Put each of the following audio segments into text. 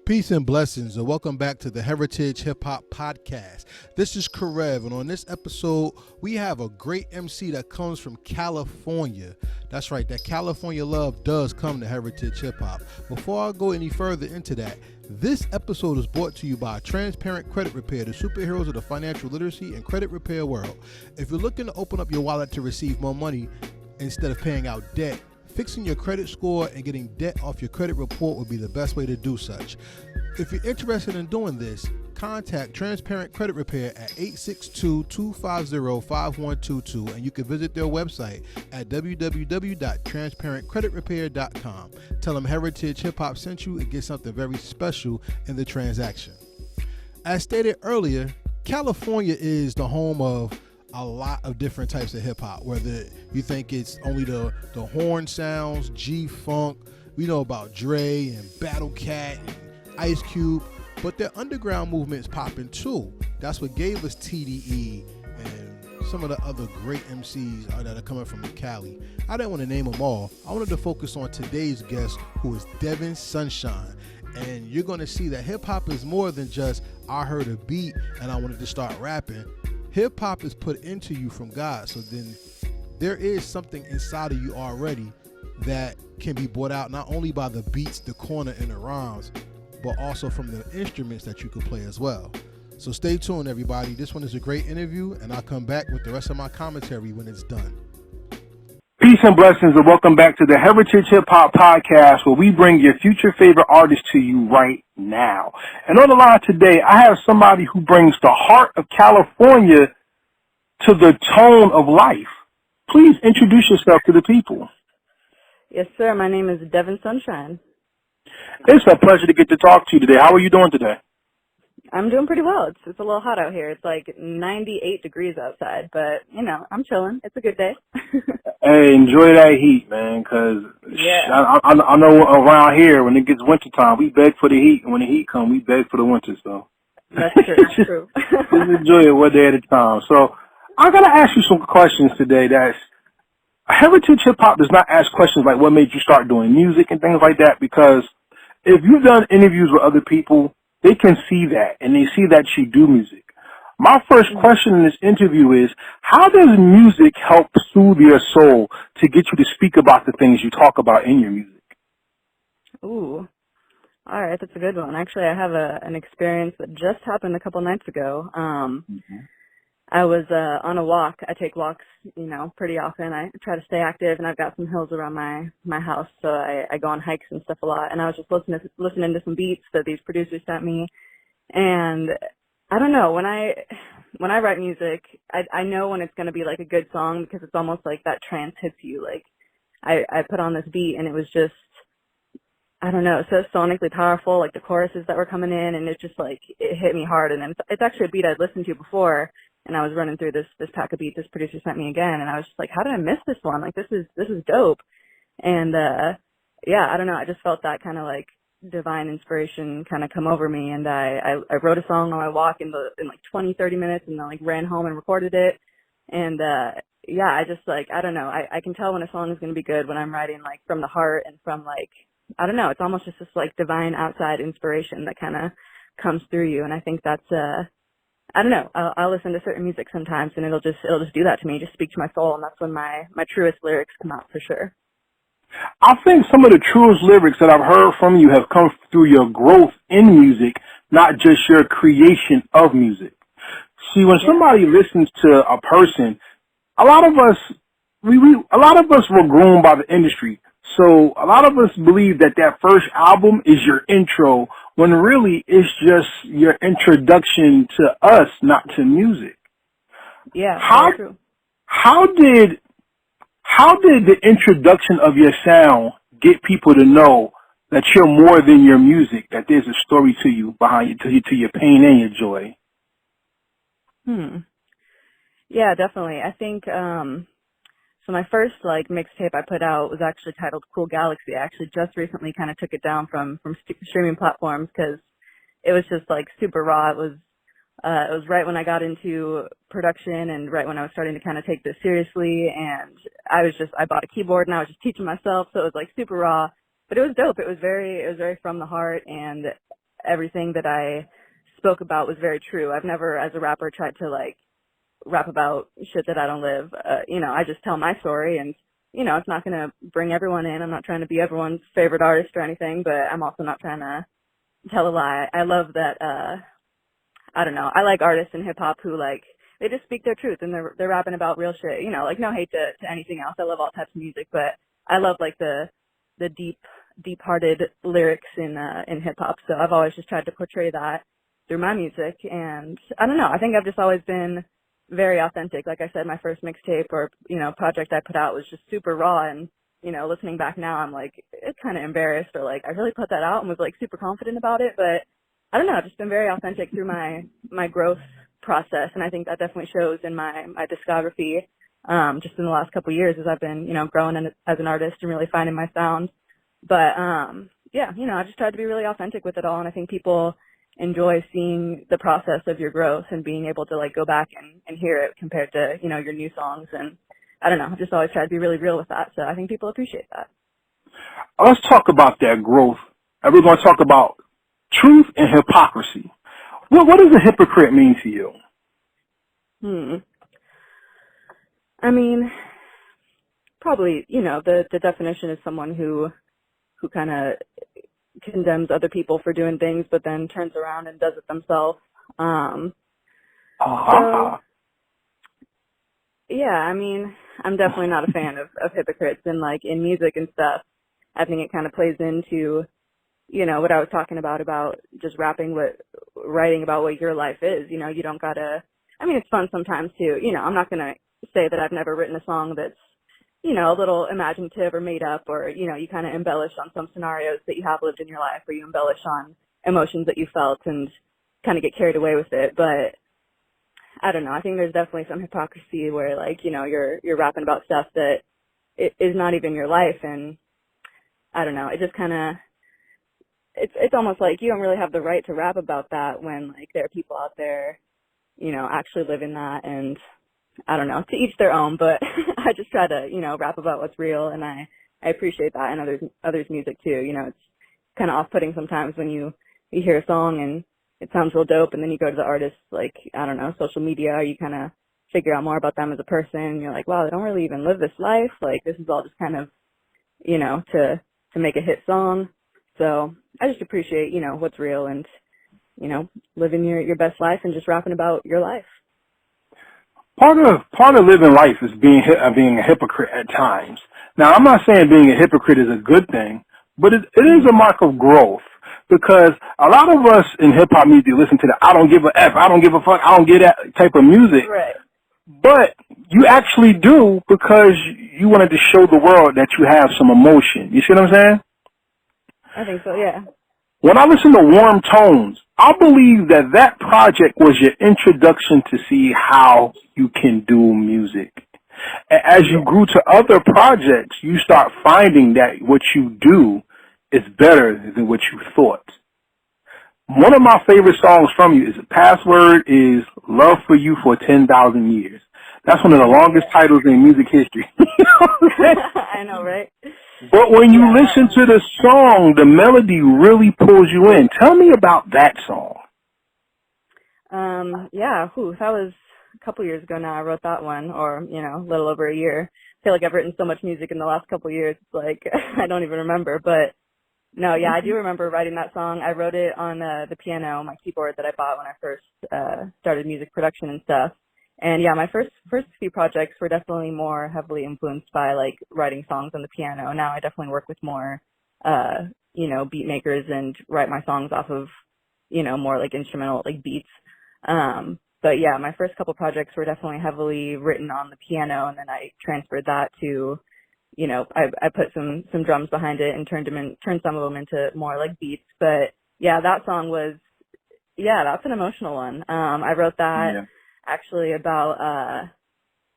Peace and blessings, and welcome back to the Heritage Hip Hop Podcast. This is Karev, and on this episode, we have a great MC that comes from California. That's right, that California love does come to Heritage Hip Hop. Before I go any further into that, this episode is brought to you by Transparent Credit Repair, the superheroes of the financial literacy and credit repair world. If you're looking to open up your wallet to receive more money instead of paying out debt, fixing your credit score and getting debt off your credit report would be the best way to do such. If you're interested in doing this, contact Transparent Credit Repair at 862-250-5122, and you can visit their website at www.transparentcreditrepair.com. Tell them Heritage Hip Hop sent you and get something very special in the transaction. As stated earlier, California is the home of a lot of different types of hip hop, whether you think it's only the horn sounds, G-Funk, we know about Dre and Battle Cat and Ice Cube, but their underground movement is popping too. That's what gave us TDE and some of the other great MCs that are coming from Cali. I didn't want to name them all. I wanted to focus on today's guest, who is Devin Sunshine. And you're going to see that hip hop is more than just, I heard a beat and I wanted to start rapping. Hip hop is put into you from God, so then there is something inside of you already that can be brought out not only by the beats, the corner, and the rhymes, but also from the instruments that you can play as well. So stay tuned, everybody. This one is a great interview, and I'll come back with the rest of my commentary when it's done. Peace and blessings, and welcome back to the Heritage Hip Hop Podcast, where we bring your future favorite artists to you right now. And on the line today, I have somebody who brings the heart of California to the tone of life. Please introduce yourself to the people. Yes, sir. My name is Devin Sunshine. It's a pleasure to get to talk to you today. How are you doing today? I'm doing pretty well. It's a little hot out here. It's like 98 degrees outside, but, you know, I'm chilling. It's a good day. Hey, enjoy that heat, man, because yeah. I know around here, when it gets wintertime, we beg for the heat, and when the heat comes, we beg for the winter, so. That's true. That's true. Just enjoy it one day at a time. So I'm going to ask you some questions today. Heritage Hip Hop does not ask questions like what made you start doing music and things like that, because if you've done interviews with other people, they can see that, and they see that you do music. My first question in this interview is, how does music help soothe your soul to get you to speak about the things you talk about in your music? Ooh. All right, that's a good one. Actually, I have an experience that just happened a couple nights ago. I was on a walk. I take walks, you know, pretty often. I try to stay active, and I've got some hills around my house, so I go on hikes and stuff a lot. And I was just listening to some beats that these producers sent me, and I don't know, when I write music, I know when it's going to be like a good song, because it's almost like that trance hits you. Like I put on this beat, and it was just, I don't know, so sonically powerful, like the choruses that were coming in, and it just like, it hit me hard. And it's actually a beat I'd listened to before, and I was running through this pack of beats this producer sent me again, and I was just like, how did I miss this one? Like, this is dope. And yeah, I don't know, I just felt that kind of like divine inspiration kind of come over me, and I wrote a song on my walk in like 20-30 minutes, and I like ran home and recorded it. And yeah, I just like, I don't know, I can tell when a song is going to be good when I'm writing like from the heart and from like, I don't know, it's almost just this like divine outside inspiration that kind of comes through you. And I think that's I don't know, I'll listen to certain music sometimes, and it'll just do that to me, just speak to my soul, and that's when my truest lyrics come out for sure. I think some of the truest lyrics that I've heard from you have come through your growth in music, not just your creation of music. See, when somebody listens to a person, a lot of us were groomed by the industry. So a lot of us believe that first album is your intro, when really it's just your introduction to us, not to music. Yeah, How true. How did the introduction of your sound get people to know that you're more than your music, that there's a story to you behind you, to your pain and your joy? Yeah, definitely. I think so my first like mixtape I put out was actually titled Cool Galaxy. I actually just recently kind of took it down from streaming platforms, because it was just like super raw. It was right when I got into production, and right when I was starting to kind of take this seriously, and I bought a keyboard, and I was just teaching myself, so it was like super raw, but it was dope. It was very from the heart, and everything that I spoke about was very true. I've never, as a rapper, tried to like rap about shit that I don't live. I just tell my story, and it's not going to bring everyone in. I'm not trying to be everyone's favorite artist or anything, but I'm also not trying to tell a lie. I love that. I don't know. I like artists in hip hop who like they just speak their truth and they're rapping about real shit. Like no hate to anything else. I love all types of music, but I love like the deep-hearted lyrics in hip hop. So I've always just tried to portray that through my music, and I don't know. I think I've just always been very authentic. Like I said, my first mixtape or project I put out was just super raw, and listening back now, I'm like it's kind of embarrassed or like I really put that out and was like super confident about it, but I don't know. I've just been very authentic through my growth process, and I think that definitely shows in my discography. Just in the last couple of years as I've been, growing as an artist and really finding my sound. But, I just tried to be really authentic with it all. And I think people enjoy seeing the process of your growth and being able to like go back and hear it compared to, your new songs. And I don't know, I've just always tried to be really real with that. So I think people appreciate that. Let's talk about that growth. We're going to talk about truth and hypocrisy. What does a hypocrite mean to you? I mean, probably, the definition is someone who kind of condemns other people for doing things, but then turns around and does it themselves. So, yeah, I mean, I'm definitely not a fan of hypocrites, and like in music and stuff, I think it kind of plays into, what I was talking about just writing about what your life is. You don't gotta, I mean, it's fun sometimes too. I'm not gonna say that I've never written a song that's, a little imaginative or made up, or, you kind of embellish on some scenarios that you have lived in your life, or you embellish on emotions that you felt and kind of get carried away with it. But I don't know. I think there's definitely some hypocrisy where like, you're rapping about stuff that is not even your life. And I don't know. It just kind of, it's almost like you don't really have the right to rap about that when like there are people out there, actually living that. And I don't know, to each their own, but I just try to, rap about what's real, and I appreciate that in others' music too. It's kind of off-putting sometimes when you hear a song and it sounds real dope, and then you go to the artist, like, I don't know, social media, or you kind of figure out more about them as a person, and you're like, wow, they don't really even live this life. Like, this is all just kind of, to make a hit song. So I just appreciate, what's real and, living your best life and just rapping about your life. Part of living life is being a hypocrite at times. Now, I'm not saying being a hypocrite is a good thing, but it is a mark of growth, because a lot of us in hip hop music listen to the I don't give a F, I don't give a fuck, I don't get that type of music. Right. But you actually do, because you wanted to show the world that you have some emotion. You see what I'm saying? I think so, yeah. When I listen to Warm Tones, I believe that project was your introduction to see how you can do music. As you grew to other projects, you start finding that what you do is better than what you thought. One of my favorite songs from you is Password is Love for You for 10,000 Years. That's one of the longest titles in music history. I know, right? But when you listen to the song, the melody really pulls you in. Tell me about that song. That was a couple years ago now. I wrote that one, or, a little over a year. I feel like I've written so much music in the last couple of years, it's like, I don't even remember. But, no, yeah, I do remember writing that song. I wrote it on the piano, my keyboard that I bought when I first started music production and stuff. And, yeah, my first few projects were definitely more heavily influenced by, like, writing songs on the piano. Now I definitely work with more, beat makers and write my songs off of, more, like, instrumental, like, beats. But yeah, my first couple projects were definitely heavily written on the piano, and then I transferred that to, I put some drums behind it and turned some of them into more like beats. But yeah, that song that's an emotional one. I wrote that actually about,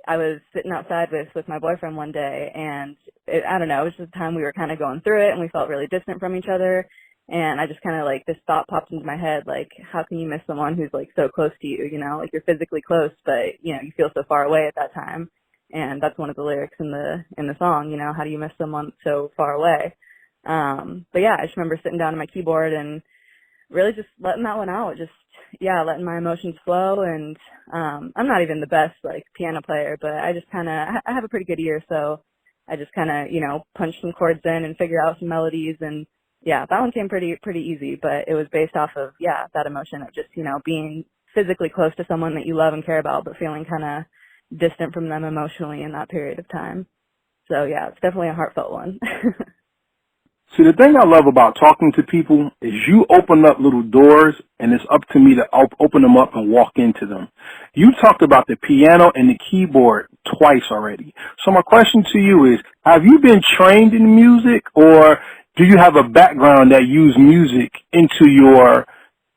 I was sitting outside with my boyfriend one day, and I don't know, it was just a time we were kind of going through it and we felt really distant from each other. And I just kind of like, this thought popped into my head, like, how can you miss someone who's like so close to you, like you're physically close, but you feel so far away at that time. And that's one of the lyrics in the song, how do you miss someone so far away? But yeah, I just remember sitting down at my keyboard and really just letting that one out, just, yeah, letting my emotions flow. And I'm not even the best, like, piano player, but I just kind of, I have a pretty good ear, so I just kind of, punch some chords in and figure out some melodies. And yeah, that one came pretty easy, but it was based off of, yeah, that emotion of just, being physically close to someone that you love and care about, but feeling kind of distant from them emotionally in that period of time. So yeah, it's definitely a heartfelt one. See, the thing I love about talking to people is you open up little doors, and it's up to me to open them up and walk into them. You talked about the piano and the keyboard twice already. So my question to you is, have you been trained in music, or do you have a background that use music into your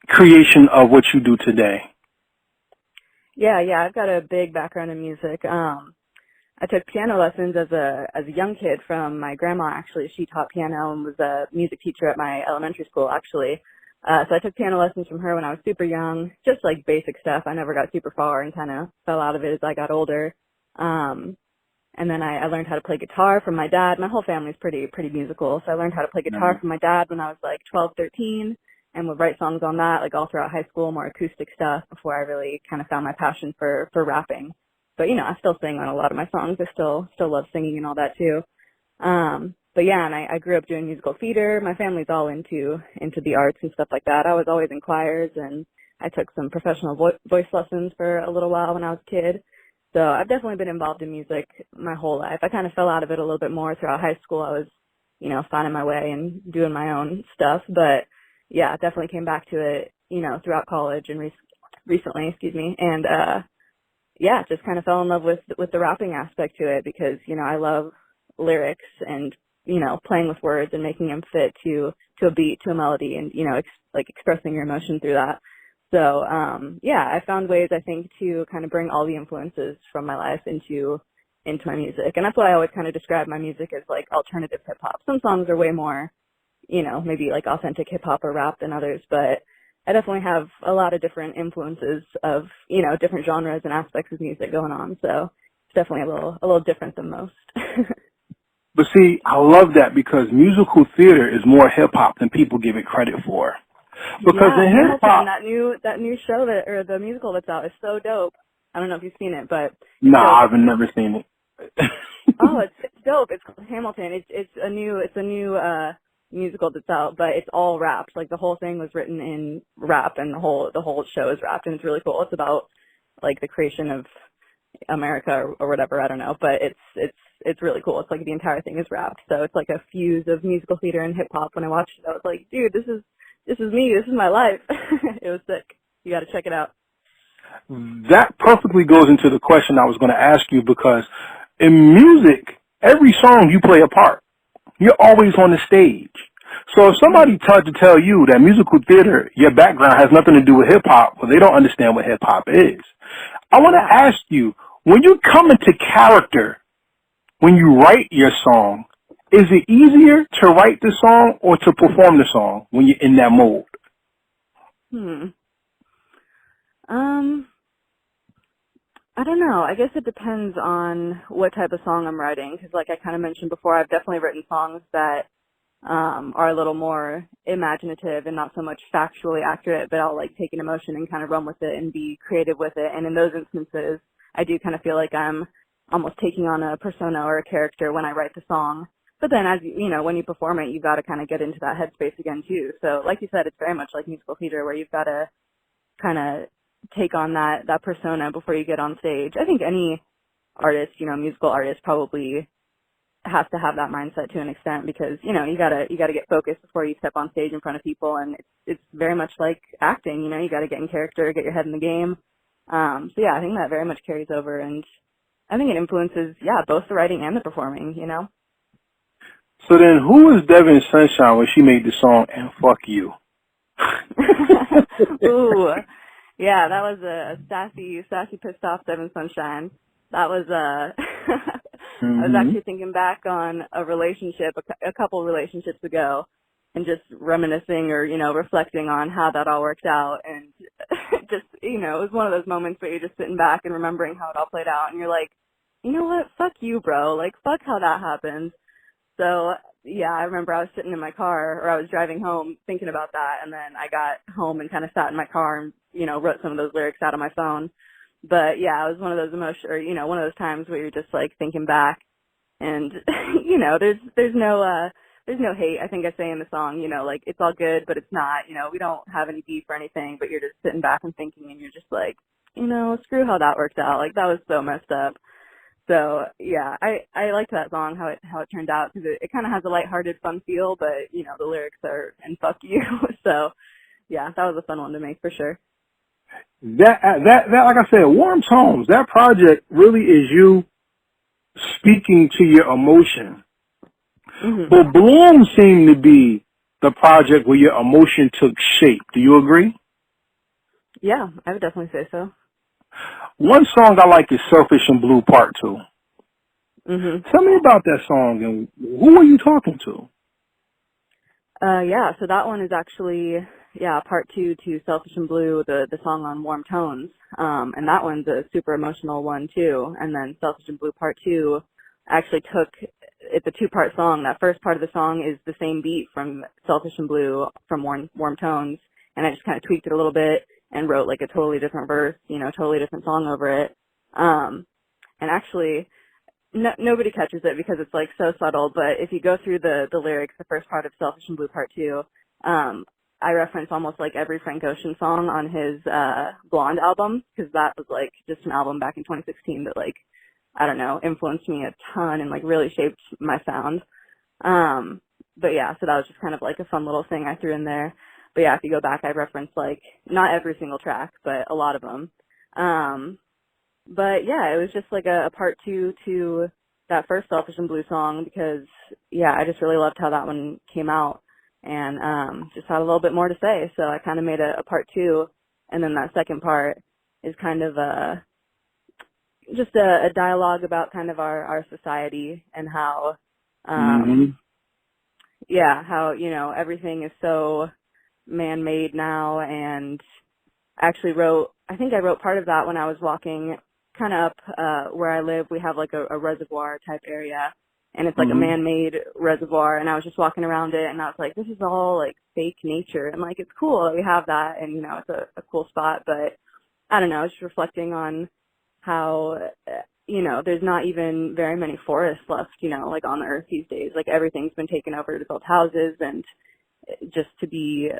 creation of what you do today? Yeah, I've got a big background in music. I took piano lessons as a young kid from my grandma. Actually, she taught piano and was a music teacher at my elementary school, actually. So I took piano lessons from her when I was super young, just like basic stuff. I never got super far and kind of fell out of it as I got older. And then I learned how to play guitar from my dad. My whole family's pretty musical, so I learned how to play guitar from my dad when I was like 12, 13, and would write songs on that, like all throughout high school, more acoustic stuff, before I really kind of found my passion for rapping. But I still sing on a lot of my songs. I still love singing and all that too. But yeah, and I grew up doing musical theater. My family's all into the arts and stuff like that. I was always in choirs, and I took some professional voice lessons for a little while when I was a kid. So I've definitely been involved in music my whole life. I kind of fell out of it a little bit more throughout high school. I was, finding my way and doing my own stuff. But yeah, I definitely came back to it, throughout college and recently, excuse me. And, yeah, just kind of fell in love with the rapping aspect to it because, I love lyrics and, playing with words and making them fit to a beat, to a melody, and, expressing your emotion through that. So, yeah, I found ways, I think, to kind of bring all the influences from my life into my music. And that's why I always kind of describe my music as like alternative hip hop. Some songs are way more, maybe like authentic hip hop or rap than others, but I definitely have a lot of different influences of, different genres and aspects of music going on. So it's definitely a little different than most. But see, I love that because musical theater is more hip hop than people give it credit for. Because Yeah, in hip Hamilton, hop, that new show or the musical that's out is so dope. I don't know if you've seen it, but it's nah, dope. I've never seen it. Oh, it's dope. It's called Hamilton. It's a new musical that's out, but it's all rapped. Like the whole thing was written in rap, and the whole show is rapped, and it's really cool. It's about like the creation of America or whatever. I don't know, but it's really cool. It's like the entire thing is rapped, so it's like a fuse of musical theater and hip hop. When I watched it, I was like, dude, this is me. This is my life. It was sick. You got to check it out. That perfectly goes into the question I was going to ask you because in music, every song you play a part. You're always on the stage. So if somebody tried to tell you that musical theater, your background has nothing to do with hip hop, well, they don't understand what hip hop is. I want to ask you, when you come into character, when you write your song, is it easier to write the song or to perform the song when you're in that mode? I don't know. I guess it depends on what type of song I'm writing. Because like I kind of mentioned before, I've definitely written songs that are a little more imaginative and not so much factually accurate, but I'll like take an emotion and kind of run with it and be creative with it. And in those instances, I do kind of feel like I'm almost taking on a persona or a character when I write the song. But then as when you perform it, you've got to kind of get into that headspace again too. So like you said, it's very much like musical theater where you've got to kind of take on that persona before you get on stage. I think any artist, musical artist probably has to have that mindset to an extent because, you gotta get focused before you step on stage in front of people, and it's very much like acting, you gotta get in character, get your head in the game. So yeah, I think that very much carries over, and I think it influences, both the writing and the performing, So then who was Devin Sunshine when she made the song And Fuck You? Ooh. Yeah, that was a sassy, pissed off Devin Sunshine. That was I was actually thinking back on a relationship, a couple relationships ago, and just reminiscing or reflecting on how that all worked out, and just it was one of those moments where you're just sitting back and remembering how it all played out, and you're like, you know what, fuck you, bro, like fuck how that happened. So yeah, I remember I was sitting in my car, or I was driving home thinking about that, and then I got home and kind of sat in my car and, wrote some of those lyrics out on my phone. But yeah, it was one of those one of those times where you're just like thinking back, and there's no hate. I think I say in the song, like it's all good, but it's not. We don't have any beef or anything, but you're just sitting back and thinking, and you're just like, screw how that worked out. Like that was so messed up. So yeah, I liked that song how it turned out because it kind of has a lighthearted, fun feel, but the lyrics are and fuck you. So yeah, that was a fun one to make for sure. That like I said, Warm Tones. That project really is you speaking to your emotion. Mm-hmm. But Bloom seemed to be the project where your emotion took shape. Do you agree? Yeah, I would definitely say so. One song I like is Selfish and Blue Part 2. Mm-hmm. Tell me about that song and who are you talking to? Yeah, so that one is actually, part 2 to Selfish and Blue, the song on Warm Tones. And that one's a super emotional one too. And then Selfish and Blue Part 2 actually it's a 2-part song. That first part of the song is the same beat from Selfish and Blue from Warm Tones. And I just kind of tweaked it a little bit and wrote like a totally different verse, totally different song over it. And actually, nobody catches it because it's like so subtle, but if you go through the lyrics, the first part of Selfish and Blue Part 2, I reference almost like every Frank Ocean song on his Blonde album, because that was like just an album back in 2016 that like, I don't know, influenced me a ton and like really shaped my sound. But yeah, so that was just kind of like a fun little thing I threw in there. But yeah, if you go back, I referenced like not every single track, but a lot of them. But yeah, it was just like a part 2 to that first Selfish and Blue song because yeah, I just really loved how that one came out and just had a little bit more to say. So I kind of made a part 2, and then that second part is kind of just a dialogue about kind of our society and how how everything is so man-made now. And I think I wrote part of that when I was walking kind of up where I live. We have like a reservoir type area, and it's like a man-made reservoir, and I was just walking around it, and I was like, this is all like fake nature, and like it's cool that we have that, and it's a cool spot. But I don't know, I was just reflecting on how there's not even very many forests left like on the earth these days. Like everything's been taken over to build houses and just to be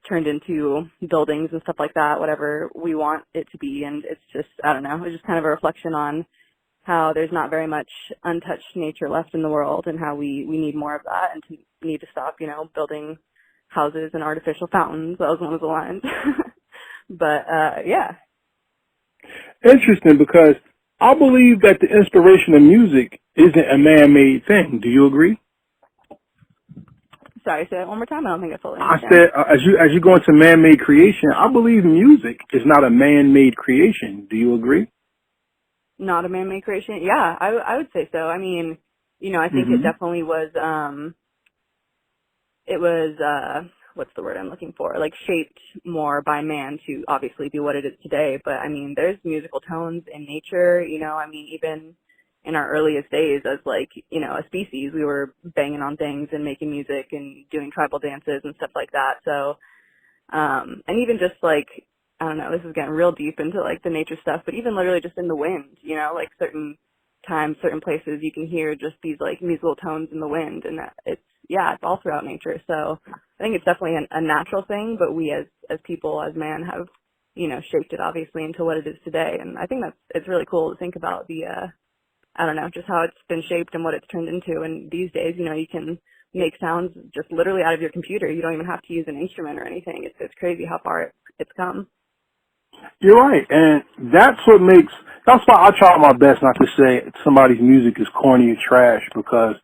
turned into buildings and stuff like that, whatever we want it to be. And it's just, I don't know, it's just kind of a reflection on how there's not very much untouched nature left in the world and how we need more of that and need to stop, building houses and artificial fountains. That was one of the lines. But, yeah. Interesting, because I believe that the inspiration of music isn't a man-made thing. Do you agree? Sorry, say that one more time. I don't think I fully I understand. said, as you go into man-made creation, I believe music is not a man-made creation. Do you agree? Not a man-made creation? Yeah, I would say so. I mean, I think it definitely was, what's the word I'm looking for? Like shaped more by man to obviously be what it is today. But I mean, there's musical tones in nature, I mean, even in our earliest days as like, a species, we were banging on things and making music and doing tribal dances and stuff like that. So, and even just like, I don't know, this is getting real deep into like the nature stuff, but even literally just in the wind, like certain times, certain places you can hear just these like musical tones in the wind, and it's all throughout nature. So I think it's definitely a natural thing, but we as people, as man have, shaped it obviously into what it is today. And I think it's really cool to think about the, I don't know, just how it's been shaped and what it's turned into. And these days, you can make sounds just literally out of your computer. You don't even have to use an instrument or anything. It's crazy how far it's come. You're right, and that's why I try my best not to say somebody's music is corny or trash, because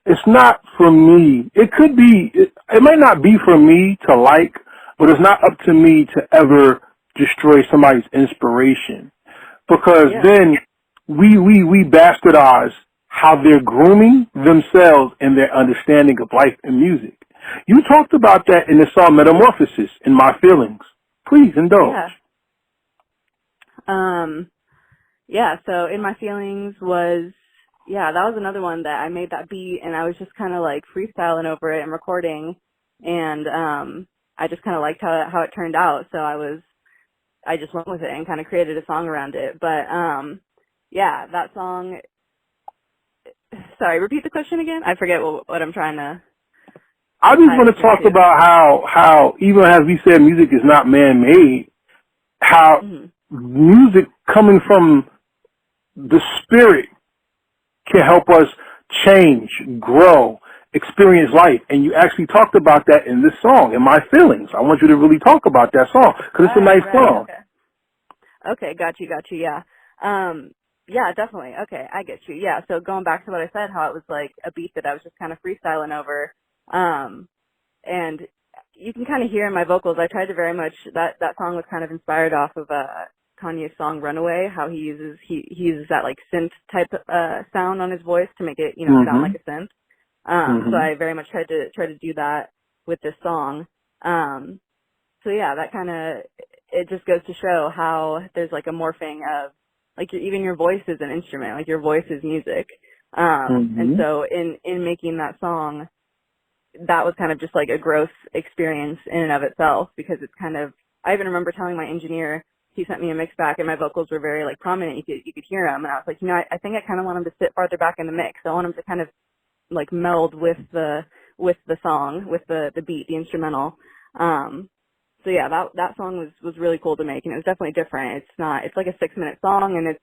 it's not for me. It could be, it might not be for me to like, but it's not up to me to ever destroy somebody's inspiration, because then we bastardize how they're grooming themselves and their understanding of life and music. You talked about that in the song Metamorphosis, in My Feelings. Please indulge. So In My Feelings was, yeah, that was another one that I made that beat, and I was just kind of like freestyling over it and recording, and I just kind of liked how it turned out. So I just went with it and kind of created a song around it. But yeah, that song. Sorry, repeat the question again. I forget what I'm trying to. I just want to talk about how even as we said, music is not man-made. How music coming from the spirit can help us change, grow, experience life. And you actually talked about that in this song, In My Feelings. I want you to really talk about that song because it's a nice song. Okay, got you, yeah. Yeah, definitely. Okay, I get you. Yeah, so going back to what I said, how it was like a beat that I was just kind of freestyling over, and you can kind of hear in my vocals, I tried to very much, that song was kind of inspired off of Kanye's song Runaway, how he uses that like synth type sound on his voice to make it, sound like a synth. So I very much tried to do that with this song. So yeah, that kind of, it just goes to show how there's like a morphing of, like even your voice is an instrument, like your voice is music. And so in making that song, that was kind of just like a growth experience in and of itself, because it's kind of, I even remember telling my engineer, he sent me a mix back and my vocals were very like prominent. You could hear them. And I was like, I think I kind of want them to sit farther back in the mix. I want them to kind of like meld with the song, with the beat, the instrumental. So yeah, that song was really cool to make, and it was definitely different. It's like a 6-minute song, and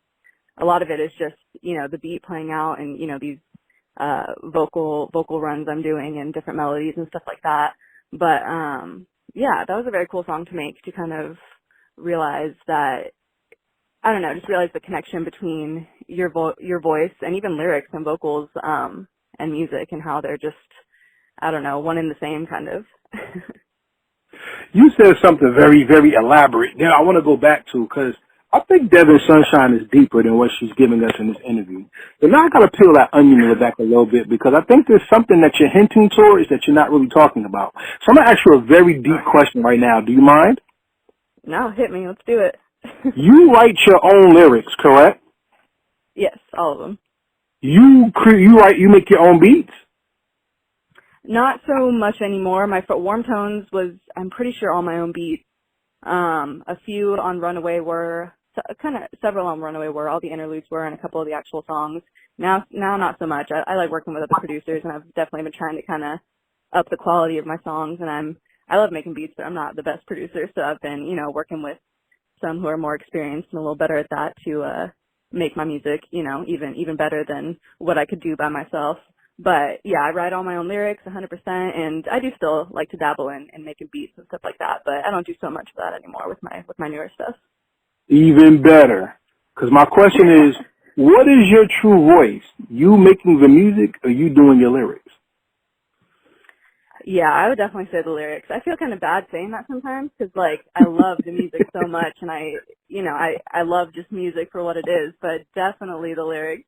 a lot of it is just, the beat playing out and, these vocal runs I'm doing and different melodies and stuff like that. But yeah, that was a very cool song to make, to kind of realize that, I don't know, just realize the connection between your voice and even lyrics and vocals and music, and how they're just, I don't know, one and the same kind of. You said something very, very elaborate that I want to go back to, because I think Devin Sunshine is deeper than what she's giving us in this interview. And now I got to peel that onion in the back a little bit, because I think there's something that you're hinting towards that you're not really talking about. So I'm going to ask you a very deep question right now. Do you mind? No, hit me. Let's do it. You write your own lyrics, correct? Yes, all of them. You make your own beats? Not so much anymore. My Warm Tones was, I'm pretty sure, all my own beats. A few on Runaway were, several on Runaway were, all the interludes were, and a couple of the actual songs. Now not so much. I like working with other producers, and I've definitely been trying to kind of up the quality of my songs, and I love making beats, but I'm not the best producer, so I've been, working with some who are more experienced and a little better at that to make my music, even better than what I could do by myself. But yeah, I write all my own lyrics 100%, and I do still like to dabble in making beats and stuff like that, but I don't do so much of that anymore with my newer stuff. Even better. Because my question is, what is your true voice? You making the music, or you doing your lyrics? Yeah, I would definitely say the lyrics. I feel kind of bad saying that sometimes, because like I love the music so much, and I love just music for what it is. But definitely the lyrics.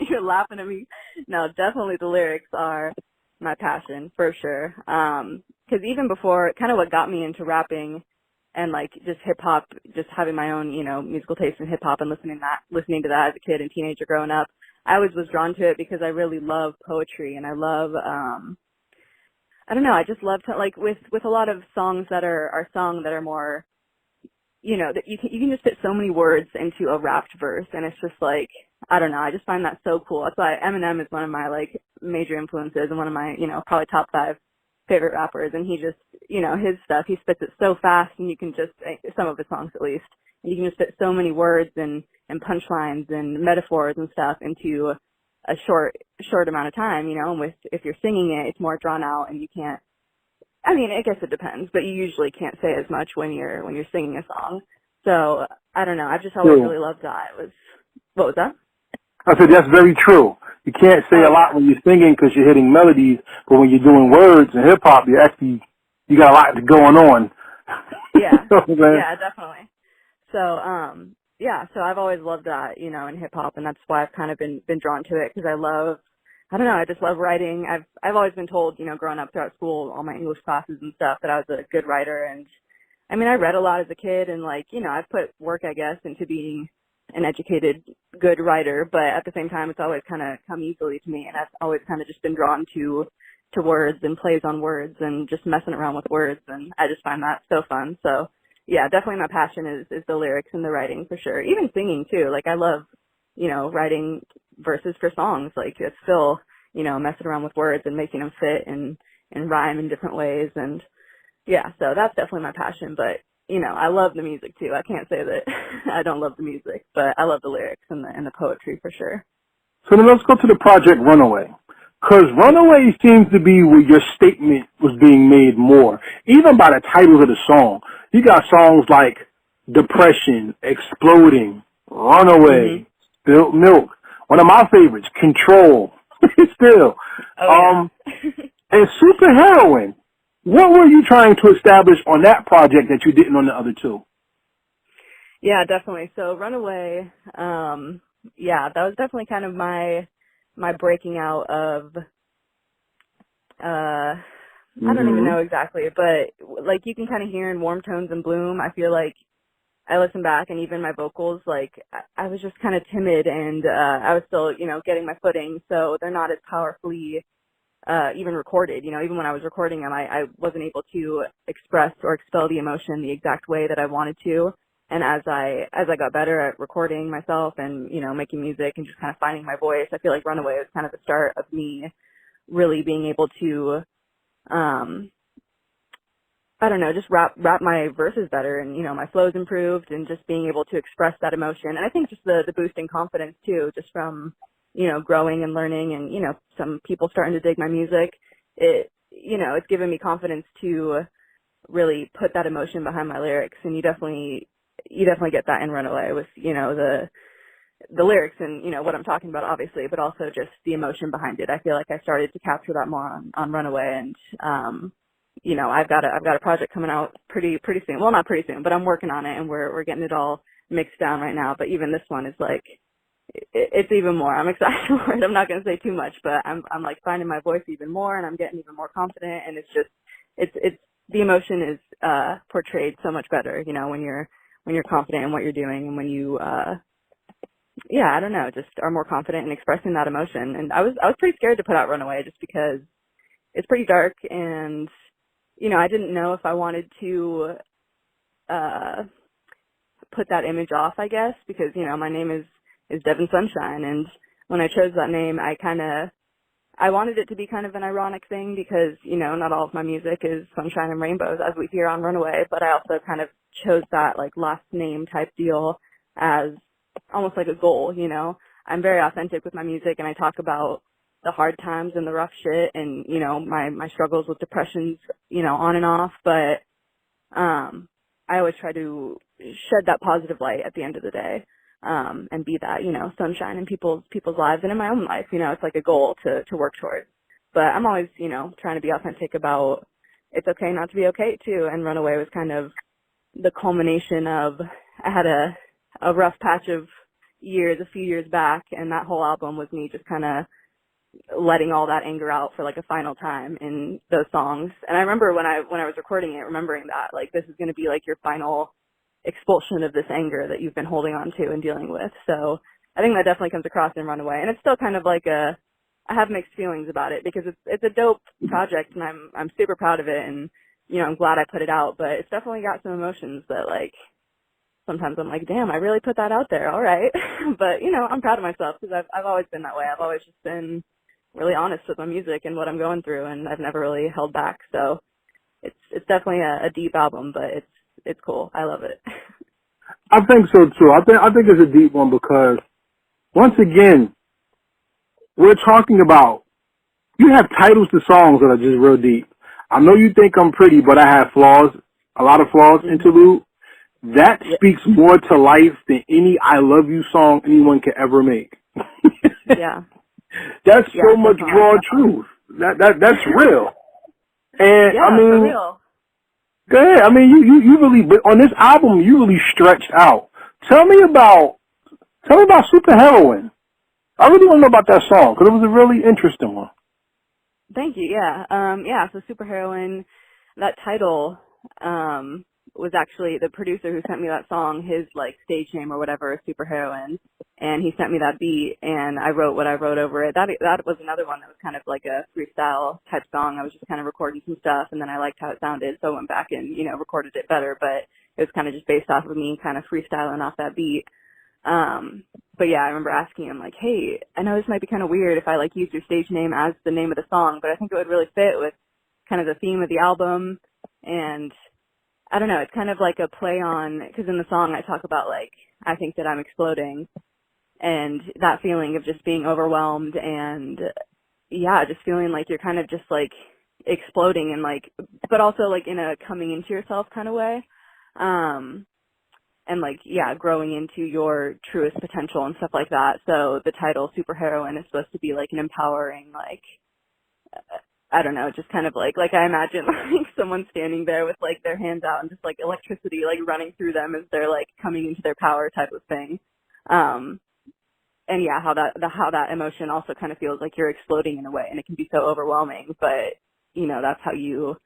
You're laughing at me. No, definitely the lyrics are my passion for sure. Because even before, kind of what got me into rapping and like just hip hop, just having my own musical taste in hip hop and listening to that as a kid and teenager growing up, I always was drawn to it because I really love poetry, and I love I don't know, I just love to, like, with a lot of songs that are sung that are more, that you can just fit so many words into a rapped verse, and it's just like, I don't know, I just find that so cool. That's why Eminem is one of my, like, major influences and one of my, probably top 5 favorite rappers, and he just, his stuff, he spits it so fast, and you can just, some of his songs at least, you can just fit so many words and punchlines and metaphors and stuff into a short amount of time, and if you're singing it, it's more drawn out, and you can't, I mean, I guess it depends, but you usually can't say as much when you're singing a song. So, I don't know, I've just always really loved that. What was that? I said, that's very true. You can't say a lot when you're singing because you're hitting melodies, but when you're doing words and hip hop, you got a lot going on. Yeah, yeah, definitely. So, so I've always loved that, in hip hop, and that's why I've kind of been drawn to it, because I just love writing. I've always been told, growing up throughout school, all my English classes and stuff, that I was a good writer, and I mean, I read a lot as a kid, and like, I've put work, I guess, into being an educated, good writer, but at the same time, it's always kind of come easily to me, and I've always kind of just been drawn to words and plays on words and just messing around with words, and I just find that so fun. So yeah, definitely my passion is the lyrics and the writing for sure. Even singing too. Like I love, writing verses for songs. Like it's still, messing around with words and making them fit and rhyme in different ways. And yeah, so that's definitely my passion. But, I love the music too. I can't say that I don't love the music, but I love the lyrics and the poetry for sure. So then let's go to the project Runaway. Because Runaway seems to be where your statement was being made more, even by the titles of the song. You got songs like Depression, Exploding, Runaway, Spilt Milk. One of my favorites, Control, still. Oh, yeah. And Superheroine. What were you trying to establish on that project that you didn't on the other two? Yeah, definitely. So Runaway, that was definitely kind of my breaking out of, I don't even know exactly, but like you can kind of hear in Warm Tones and Bloom, I feel like I listen back and even my vocals, like I was just kind of timid and, I was still, getting my footing. So they're not as powerfully, even recorded, even when I was recording them, I wasn't able to express or expel the emotion the exact way that I wanted to. And as I got better at recording myself and, making music and just kind of finding my voice, I feel like Runaway was kind of the start of me really being able to, I don't know, just rap my verses better and, my flows improved and just being able to express that emotion. And I think just the boost in confidence too, just from, growing and learning and, some people starting to dig my music, it's given me confidence to really put that emotion behind my lyrics. And you definitely get that in Runaway with, the lyrics and, what I'm talking about, obviously, but also just the emotion behind it. I feel like I started to capture that more on Runaway. And, I've got a project coming out pretty soon. Well, not pretty soon, but I'm working on it and we're getting it all mixed down right now. But even this one is like, it's even more. I'm excited for it. I'm not going to say too much, but I'm like finding my voice even more and I'm getting even more confident. And it's the emotion is, portrayed so much better, when you're confident in what you're doing and when you, I don't know, just are more confident in expressing that emotion. And I was pretty scared to put out Runaway just because it's pretty dark and, I didn't know if I wanted to, put that image off, I guess, because, my name is Devin Sunshine. And when I chose that name, I wanted it to be kind of an ironic thing because, not all of my music is sunshine and rainbows as we hear on Runaway, but I also kind of chose that like last name type deal as almost like a goal, I'm very authentic with my music and I talk about the hard times and the rough shit and, my struggles with depressions, on and off, but I always try to shed that positive light at the end of the day. And be that, sunshine in people's lives and in my own life, it's like a goal to work towards. But I'm always, trying to be authentic about it's okay not to be okay too. And Runaway was kind of the culmination of, I had a rough patch of years, a few years back, and that whole album was me just kind of letting all that anger out for like a final time in those songs. And I remember when I was recording it, remembering that, like, this is going to be like your final expulsion of this anger that you've been holding on to and dealing with. So I think that definitely comes across in Runaway. And it's still kind of like I have mixed feelings about it because it's a dope project and I'm super proud of it and, I'm glad I put it out, but it's definitely got some emotions that like, sometimes I'm like, damn, I really put that out there. All right. But, I'm proud of myself because I've always been that way. I've always just been really honest with my music and what I'm going through and I've never really held back. So it's definitely a deep album, but it's cool. I love it. I think so too. I think it's a deep one because once again, we're talking about you have titles to songs that are just real deep. I know you think I'm pretty, but I have flaws, a lot of flaws. Interlude that speaks more to life than any "I love you" song anyone could ever make. Yeah, that's so much raw truth. That's real. And yeah, I mean, for real. Go ahead. I mean, you really, but on this album, you really stretched out. Tell me about Superheroine. I really want to know about that song because it was a really interesting one. Thank you. Yeah. So Superheroine, that title, was actually the producer who sent me that song. His like stage name or whatever is Superheroine, and he sent me that beat, and I wrote what I wrote over it. That was another one that was kind of like a freestyle type song. I was just kind of recording some stuff, and then I liked how it sounded, so I went back and recorded it better. But it was kind of just based off of me kind of freestyling off that beat. But yeah, I remember asking him like, hey, I know this might be kind of weird if I like use your stage name as the name of the song, but I think it would really fit with kind of the theme of the album. And I don't know, it's kind of like a play on, because in the song I talk about like, I think that I'm exploding, and that feeling of just being overwhelmed and yeah, just feeling like you're kind of just like exploding and like, but also like in a coming into yourself kind of way. And like, yeah, growing into your truest potential and stuff like that. So the title Superheroine is supposed to be like an empowering, like, I don't know, just kind of like I imagine like someone standing there with like their hands out and just like electricity like running through them as they're like coming into their power type of thing. And yeah, how that emotion also kind of feels like you're exploding in a way, and it can be so overwhelming, but that's how you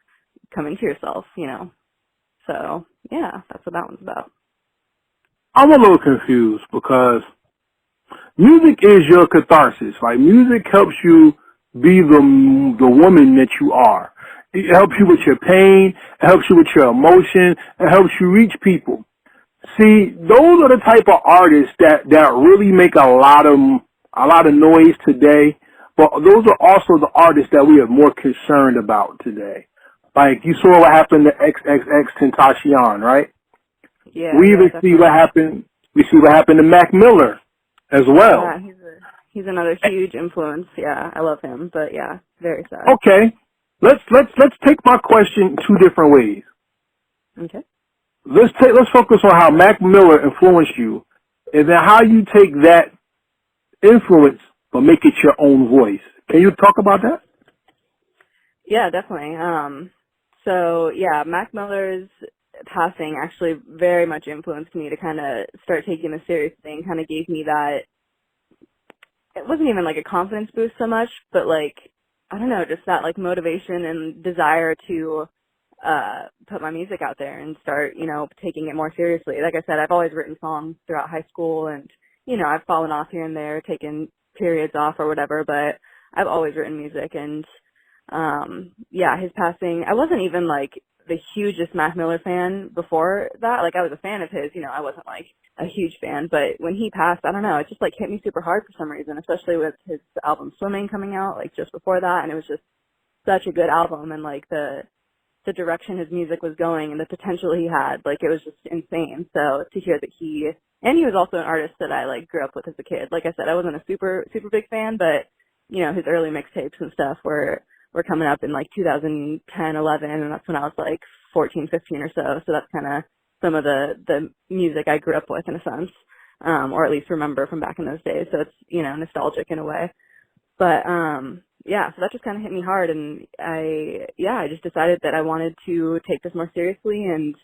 come into yourself, So yeah, that's what that one's about. I'm a little confused because music is your catharsis. Like, music helps you be the woman that you are. It helps you with your pain. It helps you with your emotion. It helps you reach people. See, those are the type of artists that really make a lot of noise today. But those are also the artists that we are more concerned about today. Like, you saw what happened to XXXTentacion, right? Yeah. We even see what happened. We see what happened to Mac Miller as well. Yeah, he's another huge influence. Yeah, I love him, but yeah, very sad. Okay, let's take my question two different ways. Okay. Let's focus on how Mac Miller influenced you, and then how you take that influence but make it your own voice. Can you talk about that? Yeah, definitely. So yeah, Mac Miller's passing actually very much influenced me to kind of start taking this seriously, and kind of gave me that, it wasn't even like a confidence boost so much, but like, I don't know, just that like motivation and desire to put my music out there and start, taking it more seriously. Like I said, I've always written songs throughout high school, and, I've fallen off here and there, taken periods off or whatever, but I've always written music. And yeah, his passing, I wasn't even like the hugest Mac Miller fan before that. Like, I was a fan of his, I wasn't like a huge fan, but when he passed, I don't know, it just like hit me super hard for some reason, especially with his album Swimming coming out like just before that. And it was just such a good album, and like the direction his music was going and the potential he had, like, it was just insane. So to hear that he was also an artist that I like grew up with as a kid. Like I said, I wasn't a super big fan, but his early mixtapes and stuff were coming up in like 2010, 11, and that's when I was like 14, 15 or so. So that's kind of some of the music I grew up with in a sense, or at least remember from back in those days. So it's, nostalgic in a way. But yeah, so that just kind of hit me hard, and I just decided that I wanted to take this more seriously. And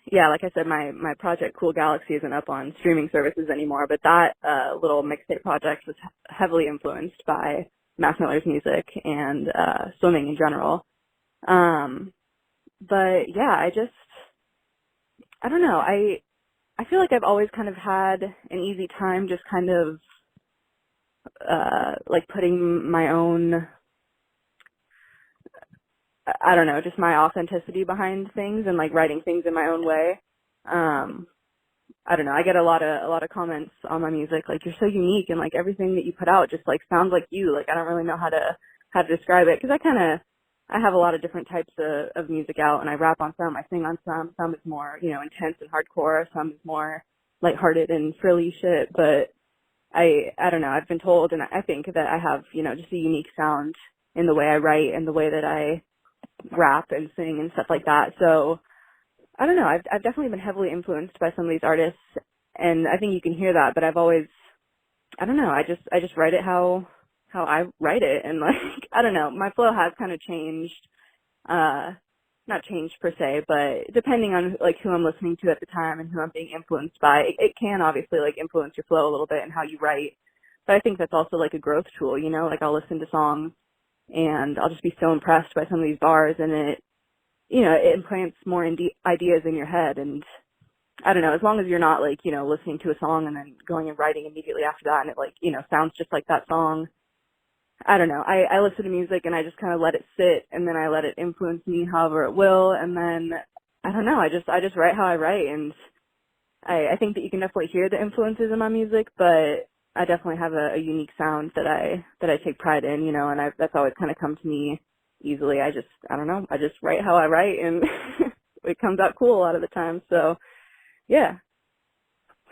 yeah, like I said, my project Cool Galaxy isn't up on streaming services anymore, but that little mixtape project was heavily influenced by Mac Miller's music and Swimming in general. But yeah, I don't know, I feel like I've always kind of had an easy time just kind of like putting my own, I don't know, just my authenticity behind things and like writing things in my own way. I don't know, I get a lot of comments on my music like, you're so unique, and like everything that you put out just like sounds like you. Like, I don't really know how to describe it, because I have a lot of different types of music out, and I rap on some, I sing on some is more, intense and hardcore, some is more lighthearted and frilly shit. But I don't know, I've been told, and I think that I have, just a unique sound in the way I write and the way that I rap and sing and stuff like that. So I don't know, I've definitely been heavily influenced by some of these artists, and I think you can hear that, but I've always, I don't know, I just write it how I write it, and like, I don't know, my flow has kind of changed, not changed per se, but depending on like who I'm listening to at the time and who I'm being influenced by, it can obviously like influence your flow a little bit and how you write. But I think that's also like a growth tool, like I'll listen to songs and I'll just be so impressed by some of these bars, and it implants more ideas in your head. And I don't know, as long as you're not like, listening to a song and then going and writing immediately after that and it like, sounds just like that song. I don't know. I listen to music and I just kind of let it sit and then I let it influence me however it will. And then I don't know, I just write how I write. And I think that you can definitely hear the influences in my music, but I definitely have a unique sound that I take pride in, and that's always kind of come to me easily. I don't know, I just write how I write and it comes out cool a lot of the time. So, yeah.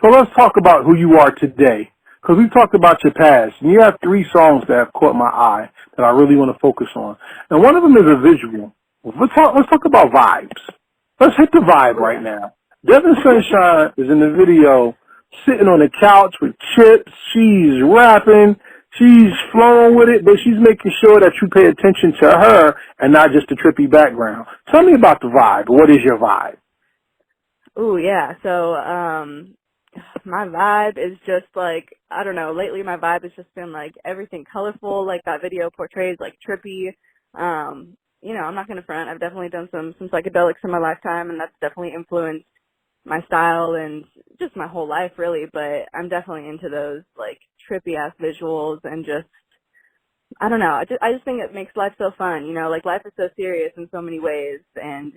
So let's talk about who you are today, because we talked about your past, and you have 3 songs that have caught my eye that I really want to focus on. And one of them is a visual. Let's talk about vibes. Let's hit the vibe right now. Devin Sunshine is in the video sitting on the couch with chips. She's rapping. She's flowing with it, but she's making sure that you pay attention to her and not just the trippy background. Tell me about the vibe. What is your vibe? Ooh, yeah. So, my vibe is just like, I don't know, lately my vibe has just been like everything colorful, like that video portrays, like trippy. I'm not going to front. I've definitely done some psychedelics in my lifetime, and that's definitely influenced my style and just my whole life, really. But I'm definitely into those like trippy ass visuals and just, I don't know. I just think it makes life so fun. Like life is so serious in so many ways, and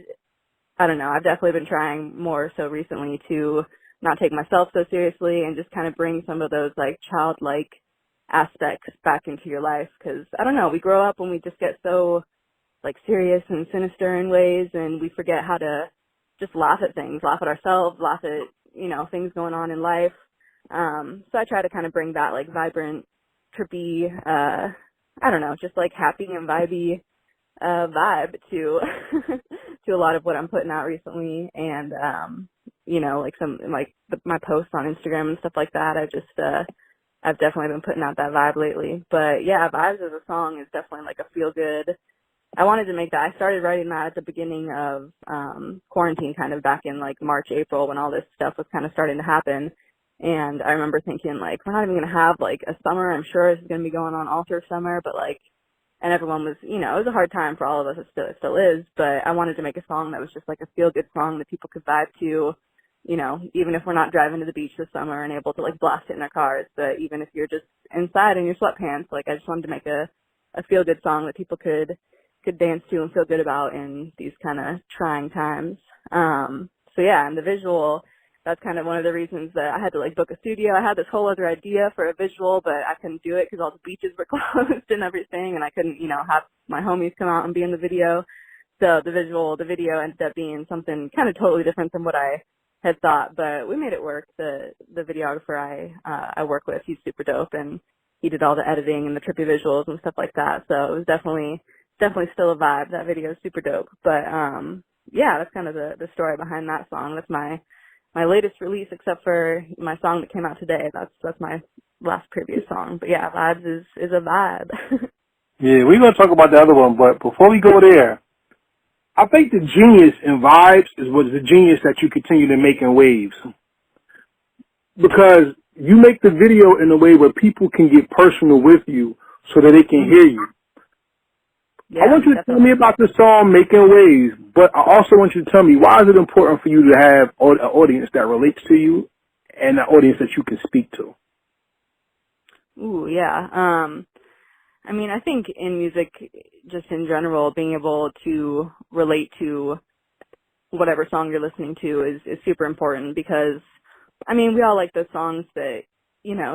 I don't know. I've definitely been trying more so recently to not take myself so seriously and just kind of bring some of those like childlike aspects back into your life. Because I don't know, we grow up and we just get so like serious and sinister in ways, and we forget how to just laugh at things, laugh at ourselves, laugh at things going on in life. So I try to kind of bring that like vibrant, trippy, I don't know, just like happy and vibey vibe to to a lot of what I'm putting out recently. And like some like my posts on Instagram and stuff like that. I've definitely been putting out that vibe lately. But yeah, Vibes as a song is definitely like a feel good. I wanted to make that. I started writing that at the beginning of quarantine, kind of back in like March, April, when all this stuff was kind of starting to happen. And I remember thinking like, we're not even going to have like a summer. I'm sure this is going to be going on all through summer, but like, and everyone was, it was a hard time for all of us. It still is. But I wanted to make a song that was just like a feel good song that people could vibe to, even if we're not driving to the beach this summer and able to like blast it in our cars. But even if you're just inside in your sweatpants, like I just wanted to make a feel good song that people could dance to and feel good about in these kind of trying times. So yeah, and the visual, that's kind of one of the reasons that I had to like book a studio. I had this whole other idea for a visual, but I couldn't do it because all the beaches were closed and everything, and I couldn't, have my homies come out and be in the video. So the video ended up being something kind of totally different than what I had thought, but we made it work. The videographer I work with, he's super dope, and he did all the editing and the trippy visuals and stuff like that. So it was definitely still a vibe. That video is super dope. But yeah, that's kind of the story behind that song. That's my latest release, except for my song that came out today. That's my last previous song. But yeah, Vibes is a vibe. Yeah, we're going to talk about the other one, but before we go there, I think the genius in Vibes is the genius that you continue to make in waves. Because you make the video in a way where people can get personal with you so that they can hear you. Yeah, I want you to definitely. tell me about the song Making Waves, but I also want you to tell me why is it important for you to have an audience that relates to you and an audience that you can speak to? Ooh, yeah. I mean, I think in music, just in general, being able to relate to whatever song you're listening to is super important because, I mean, we all like those songs that,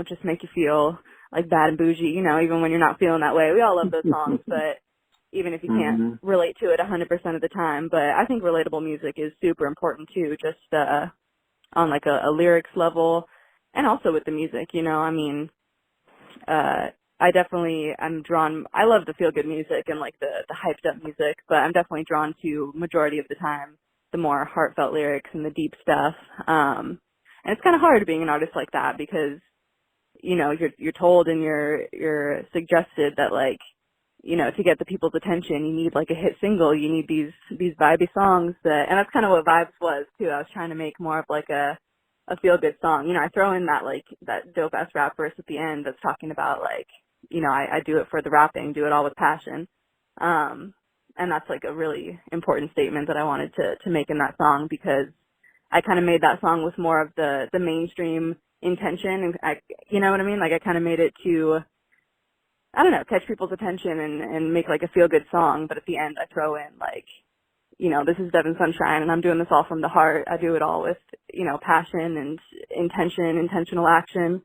just make you feel like bad and bougie, even when you're not feeling that way. We all love those songs, but even if you can't relate to it 100% of the time. But I think relatable music is super important too, just on like a lyrics level and also with the music, I mean, I love the feel good music and like the hyped up music, but I'm definitely drawn to majority of the time the more heartfelt lyrics and the deep stuff. And it's kind of hard being an artist like that because, you're told and you're suggested that like, to get the people's attention, you need like a hit single, you need these vibey songs and that's kind of what Vibes was too. I was trying to make more of like a feel good song. I throw in that dope ass rap verse at the end that's talking about like, I do it for the rapping, do it all with passion. and that's like a really important statement that I wanted to make in that song, because I kind of made that song with more of the mainstream intention, and you know what I mean? Like I kind of made it to, I don't know, catch people's attention and make like a feel good song, but at the end I throw in like, you know, this is Devin Sunshine and I'm doing this all from the heart. I do it all with, you know, passion and intentional action.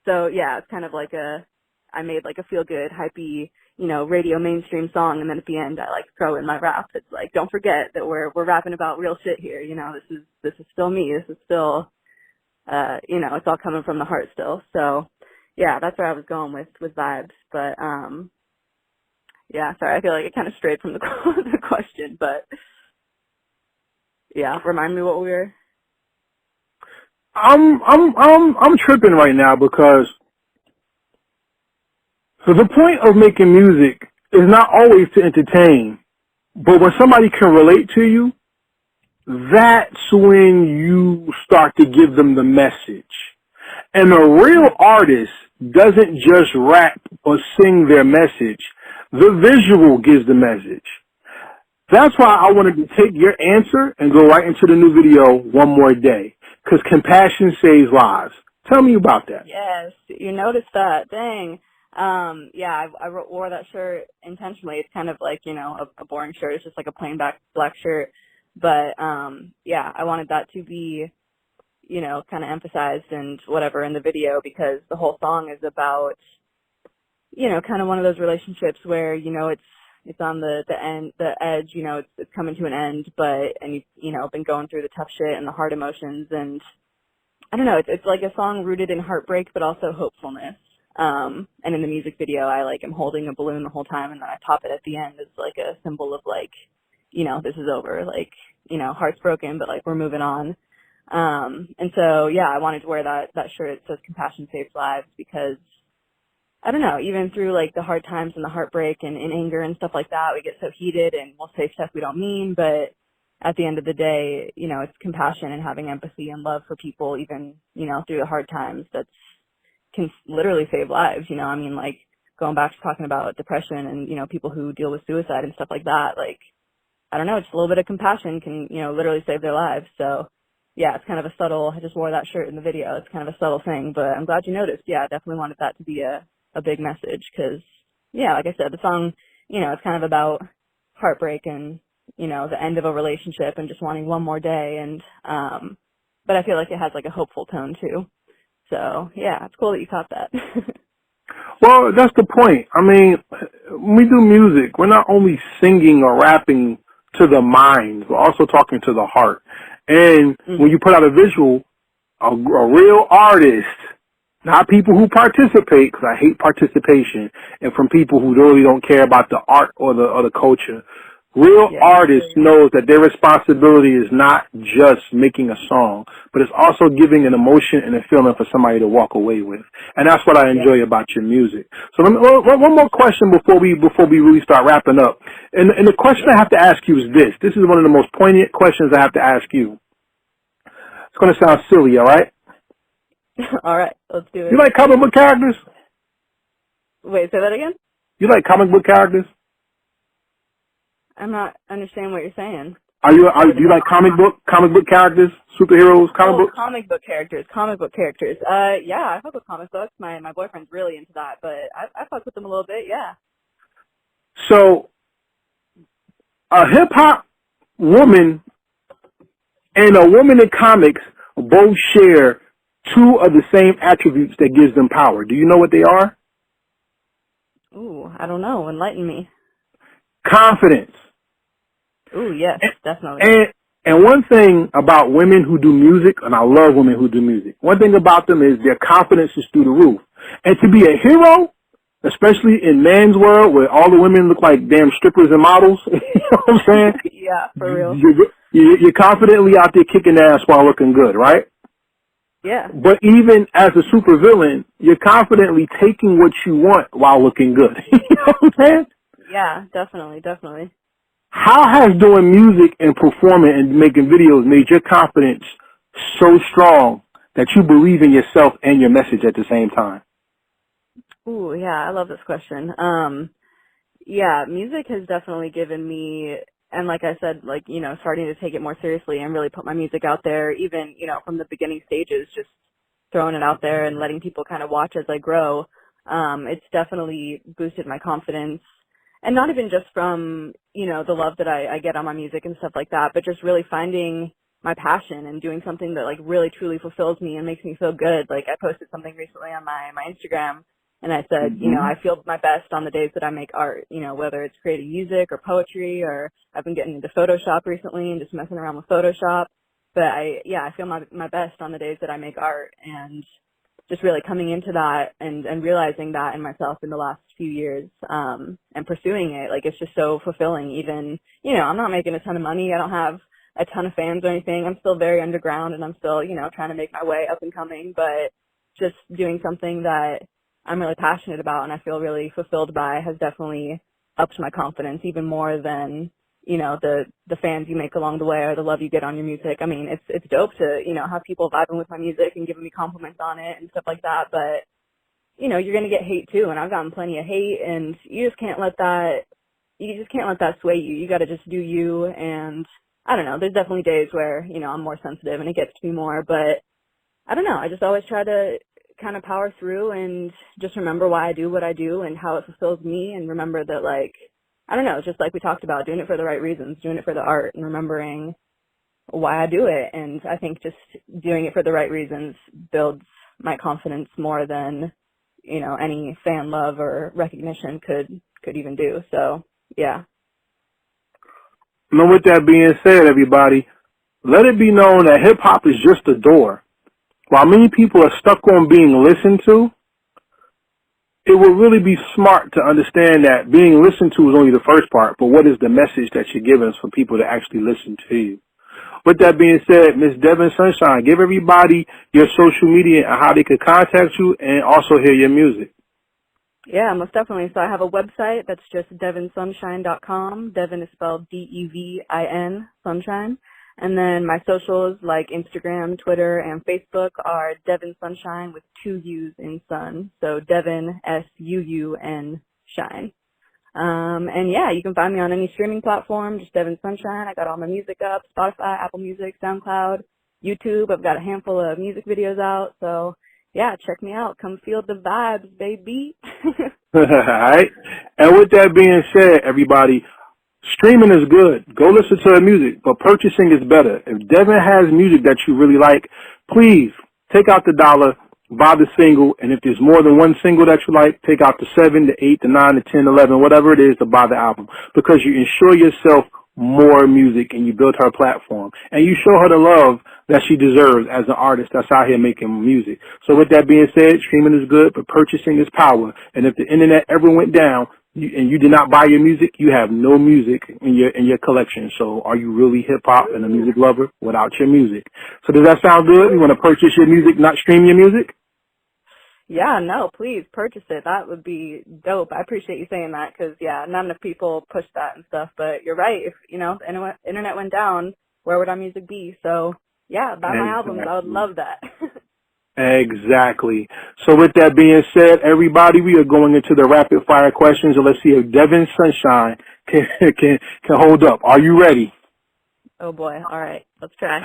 So yeah, it's kind of like I made like a feel good, hypey, you know, radio mainstream song, and then at the end I like throw in my rap. It's like, don't forget that we're rapping about real shit here. You know, this is still me. This is still, you know, it's all coming from the heart still. So yeah, that's where I was going with vibes. But yeah, sorry, I feel like I kind of strayed from the the question, but yeah, remind me what we were. I'm tripping right now because so the point of making music is not always to entertain, but when somebody can relate to you, that's when you start to give them the message. And a real artist doesn't just rap or sing their message. The visual gives the message. That's why I wanted to take your answer and go right into the new video, One More Day, because compassion saves lives. Tell me about that. Yes, you noticed that. Dang. Yeah, I wore that shirt intentionally. It's kind of like, you know, a boring shirt. It's just like a plain black shirt. But, yeah, I wanted that to be, you know, kind of emphasized and whatever in the video, because the whole song is about, you know, kind of one of those relationships where, you know, it's on the edge, you know, it's coming to an end, and you've, you know, been going through the tough shit and the hard emotions, and I don't know, it's like a song rooted in heartbreak, but also hopefulness. And in the music video, I like am holding a balloon the whole time, and then I top it at the end as like a symbol of like, you know, this is over, like, you know, heart's broken, but like we're moving on. And so, yeah, I wanted to wear that shirt that says compassion saves lives, because I don't know, even through like the hard times and the heartbreak and anger and stuff like that, we get so heated and we'll say stuff we don't mean, but at the end of the day, you know, it's compassion and having empathy and love for people, even, you know, through the hard times, that can literally save lives. You know, I mean, like going back to talking about depression and, you know, people who deal with suicide and stuff like that, like, I don't know, just a little bit of compassion can, you know, literally save their lives. So yeah, it's kind of a subtle, I just wore that shirt in the video. It's kind of a subtle thing, but I'm glad you noticed. Yeah, I definitely wanted that to be a big message, because, yeah, like I said, the song, you know, it's kind of about heartbreak and, you know, the end of a relationship and just wanting one more day. And, but I feel like it has like a hopeful tone too. So yeah, it's cool that you caught that. Well, that's the point. I mean, when we do music, we're not only singing or rapping to the mind, we're also talking to the heart. And when you put out a visual, a real artist, not people who participate, because I hate participation, and from people who really don't care about the art or the culture. Real artists knows that their responsibility is not just making a song, but it's also giving an emotion and a feeling for somebody to walk away with. And that's what I enjoy about your music. So one more question before we really start wrapping up. And the question I have to ask you is this. This is one of the most poignant questions I have to ask you. It's going to sound silly, all right? All right, let's do it. You like comic book characters? Wait, say that again? You like comic book characters? I'm not understanding what you're saying. Do you like comic book characters, superheroes, comic book characters. Yeah, I fuck with comic books. My boyfriend's really into that, but I fuck with them a little bit, yeah. So, a hip hop woman and a woman in comics both share two of the same attributes that gives them power. Do you know what they are? Ooh, I don't know. Enlighten me. Confidence. Ooh, yes, definitely. And one thing about women who do music, and I love women who do music, one thing about them is their confidence is through the roof. And to be a hero, especially in man's world where all the women look like damn strippers and models, you know what I'm saying? Yeah, for real. You're confidently out there kicking ass while looking good, right? Yeah. But even as a supervillain, you're confidently taking what you want while looking good. You know what I'm saying? Yeah, definitely. How has doing music and performing and making videos made your confidence so strong that you believe in yourself and your message at the same time? Ooh, yeah, I love this question. Yeah, music has definitely given me, and like I said, like, starting to take it more seriously and really put my music out there, even, from the beginning stages, just throwing it out there and letting people kind of watch as I grow. It's definitely boosted my confidence. And not even just from, the love that I get on my music and stuff like that, but just really finding my passion and doing something that like really truly fulfills me and makes me feel good. Like I posted something recently on my Instagram, and I said, I feel my best on the days that I make art, whether it's creating music or poetry, or I've been getting into Photoshop recently and just messing around with Photoshop. But I feel my best on the days that I make art, and just really coming into that and realizing that in myself in the last few years, and pursuing it. Like it's just so fulfilling. Even, I'm not making a ton of money. I don't have a ton of fans or anything. I'm still very underground and I'm still, trying to make my way up and coming, but just doing something that I'm really passionate about and I feel really fulfilled by has definitely upped my confidence even more than, the fans you make along the way or the love you get on your music. I mean, it's dope to, have people vibing with my music and giving me compliments on it and stuff like that, but, you're going to get hate too, and I've gotten plenty of hate, and you just can't let that sway you. You got to just do you, and I don't know, there's definitely days where, I'm more sensitive and it gets to me more, but I don't know, I just always try to kind of power through and just remember why I do what I do and how it fulfills me, and remember that, like, I don't know, just like we talked about, doing it for the right reasons, doing it for the art and remembering why I do it. And I think just doing it for the right reasons builds my confidence more than, any fan love or recognition could even do. So, yeah. With that being said, everybody, let it be known that hip-hop is just a door. While many people are stuck on being listened to, it would really be smart to understand that being listened to is only the first part, but what is the message that you're giving for people to actually listen to you? With that being said, Miss Devin Sunshine, give everybody your social media and how they could contact you and also hear your music. Yeah, most definitely. So I have a website that's just devinsunshine.com. Devin is spelled Devin, Sunshine. And then my socials like Instagram, Twitter, and Facebook are Devin Sunshine with 2 U's in Sun. So Devin, Suun, Shine. And yeah, you can find me on any streaming platform, just Devin Sunshine. I got all my music up, Spotify, Apple Music, SoundCloud, YouTube. I've got a handful of music videos out. So yeah, check me out. Come feel the vibes, baby. All right. And with that being said, everybody, streaming is good. Go listen to her music, but purchasing is better. If Devin has music that you really like, please take out the dollar, buy the single, and if there's more than one single that you like, take out the 7, the 8, the 9, the 10, 11, whatever it is to buy the album, because you ensure yourself more music and you build her platform and you show her the love that she deserves as an artist that's out here making music. So with that being said, streaming is good, but purchasing is power. And if the internet ever went down and you did not buy your music, you have no music in your collection. So are you really hip hop and a music lover without your music? So does that sound good? You want to purchase your music, not stream your music? Yeah, no, please purchase it. That would be dope. I appreciate you saying that because, yeah, not enough people push that and stuff. But you're right. If, the internet went down, where would our music be? So, yeah, buy my albums. I would love that. Exactly. So with that being said, everybody, we are going into the rapid fire questions, and let's see if Devin Sunshine can hold up. Are you ready? Oh boy. All right. Let's try.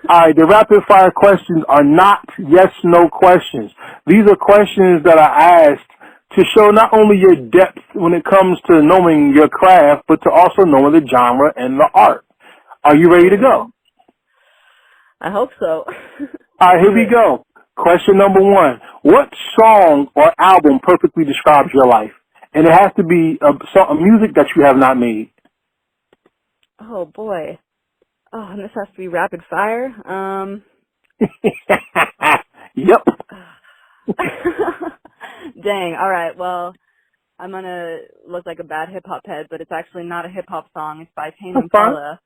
All right. The rapid fire questions are not yes, no questions. These are questions that are asked to show not only your depth when it comes to knowing your craft, but to also knowing the genre and the art. Are you ready to go? I hope so. All right. Here we go. Question number 1. What song or album perfectly describes your life? And it has to be a music that you have not made. Oh boy. Oh, and this has to be rapid fire. Yep. Dang. All right. Well, I'm gonna look like a bad hip hop head, but it's actually not a hip hop song. It's by Tame Impala.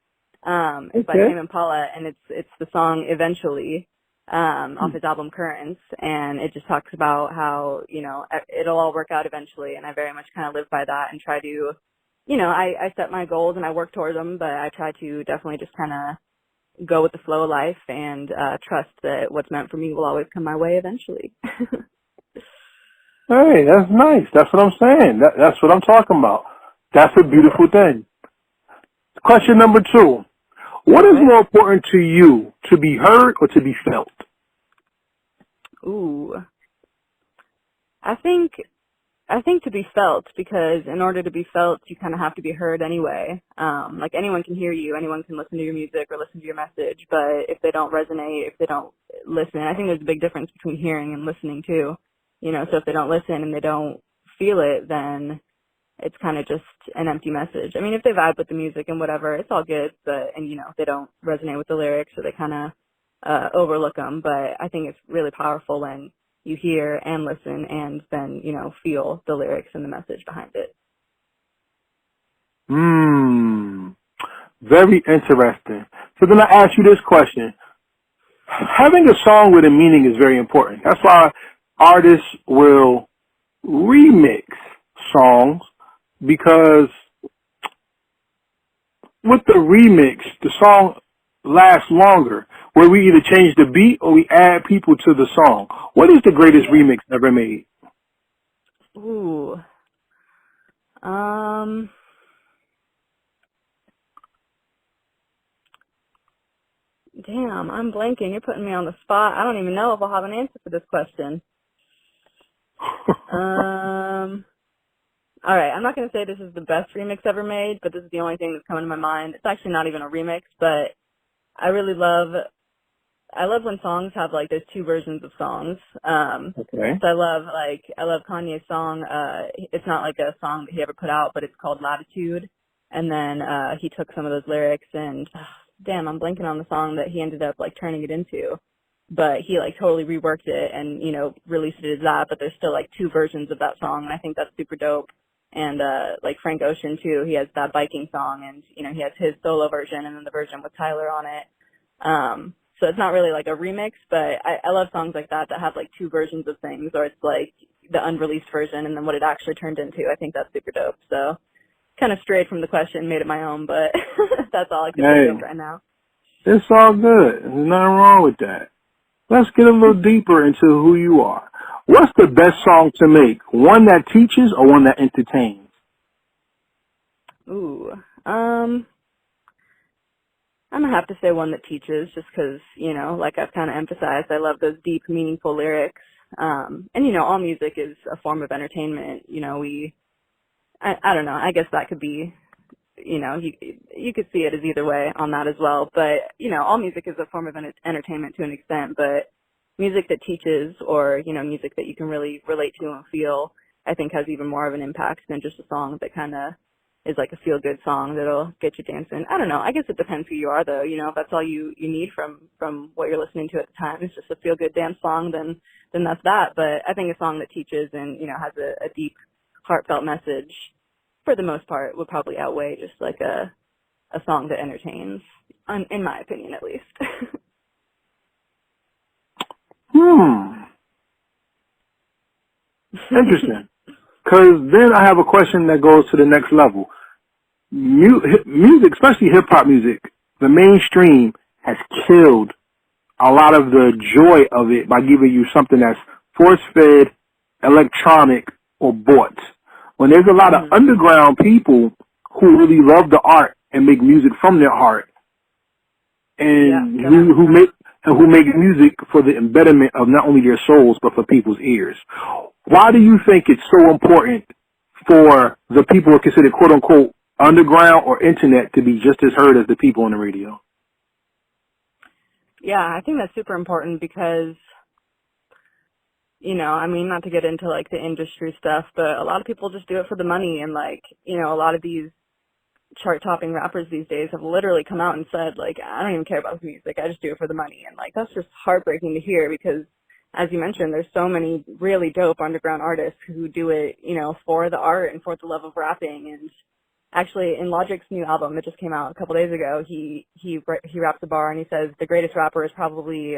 It's by Tame Impala, and it's the song Eventually, off his album Currents, and it just talks about how, it'll all work out eventually, and I very much kind of live by that and try to, I set my goals and I work towards them, but I try to definitely just kind of go with the flow of life and trust that what's meant for me will always come my way eventually. Hey, that's nice. That's what I'm saying. That's what I'm talking about. That's a beautiful thing. Question number 2. What is more important to you, to be heard or to be felt? Ooh. I think to be felt, because in order to be felt, you kind of have to be heard anyway. Like anyone can hear you, anyone can listen to your music or listen to your message, but if they don't resonate, if they don't listen, I think there's a big difference between hearing and listening too. You know, so if they don't listen and they don't feel it, then it's kind of just an empty message. I mean, if they vibe with the music and whatever, it's all good, and you know, if they don't resonate with the lyrics or they kind of overlook them, but I think it's really powerful when you hear and listen and then, you know, feel the lyrics and the message behind it. Very interesting. So then I ask you this question. Having a song with a meaning is very important. That's why artists will remix songs, because with the remix, the song lasts longer, where we either change the beat or we add people to the song. What is the greatest remix ever made? Ooh. Damn, I'm blanking. You're putting me on the spot. I don't even know if I'll have an answer for this question. All right, I'm not going to say this is the best remix ever made, but this is the only thing that's coming to my mind. It's actually not even a remix, but I love when songs have like those two versions of songs. Okay. So I love Kanye's song. It's not like a song that he ever put out, but it's called Latitude. And then he took some of those lyrics and damn, I'm blanking on the song that he ended up like turning it into. But he like totally reworked it and, you know, released it as that, but there's still like two versions of that song, and I think that's super dope. And like Frank Ocean too, he has that biking song, and you know, he has his solo version and then the version with Tyler on it. So it's not really like a remix, but I love songs like that have like two versions of things, or it's like the unreleased version and then what it actually turned into. I think that's super dope. So kind of strayed from the question, made it my own, but that's all I can think of right now. It's all good. There's nothing wrong with that. Let's get a little deeper into who you are. What's the best song to make? One that teaches or one that entertains? Ooh. I'm going to have to say one that teaches, just because, you know, like I've kind of emphasized, I love those deep, meaningful lyrics. And, you know, all music is a form of entertainment. You know, I don't know, I guess that could be, you know, you could see it as either way on that as well. But, you know, all music is a form of entertainment to an extent, but music that teaches, or, you know, music that you can really relate to and feel, I think has even more of an impact than just a song that kind of is like a feel-good song that'll get you dancing. I don't know. I guess it depends who you are, though. You know, if that's all you need from what you're listening to at the time, it's just a feel-good dance song, then that's that. But I think a song that teaches and, you know, has a deep, heartfelt message, for the most part, would probably outweigh just like a song that entertains, in my opinion, at least. Interesting. Because then I have a question that goes to the next level. Music, especially hip-hop music, the mainstream has killed a lot of the joy of it by giving you something that's force-fed, electronic, or bought. When there's a lot of underground people who really love the art and make music from their heart, and who make music for the embedment of not only their souls but for people's ears. Why do you think it's so important for the people who are considered quote unquote underground or internet to be just as heard as the people on the radio? Yeah, I think that's super important because, you know, I mean, not to get into like the industry stuff, but a lot of people just do it for the money, and like, you know, a lot of these chart-topping rappers these days have literally come out and said, like, I don't even care about the music, I just do it for the money. And like, that's just heartbreaking to hear, because as you mentioned, there's so many really dope underground artists who do it, you know, for the art and for the love of rapping. And actually, in Logic's new album that just came out a couple days ago, he raps a bar and he says the greatest rapper is probably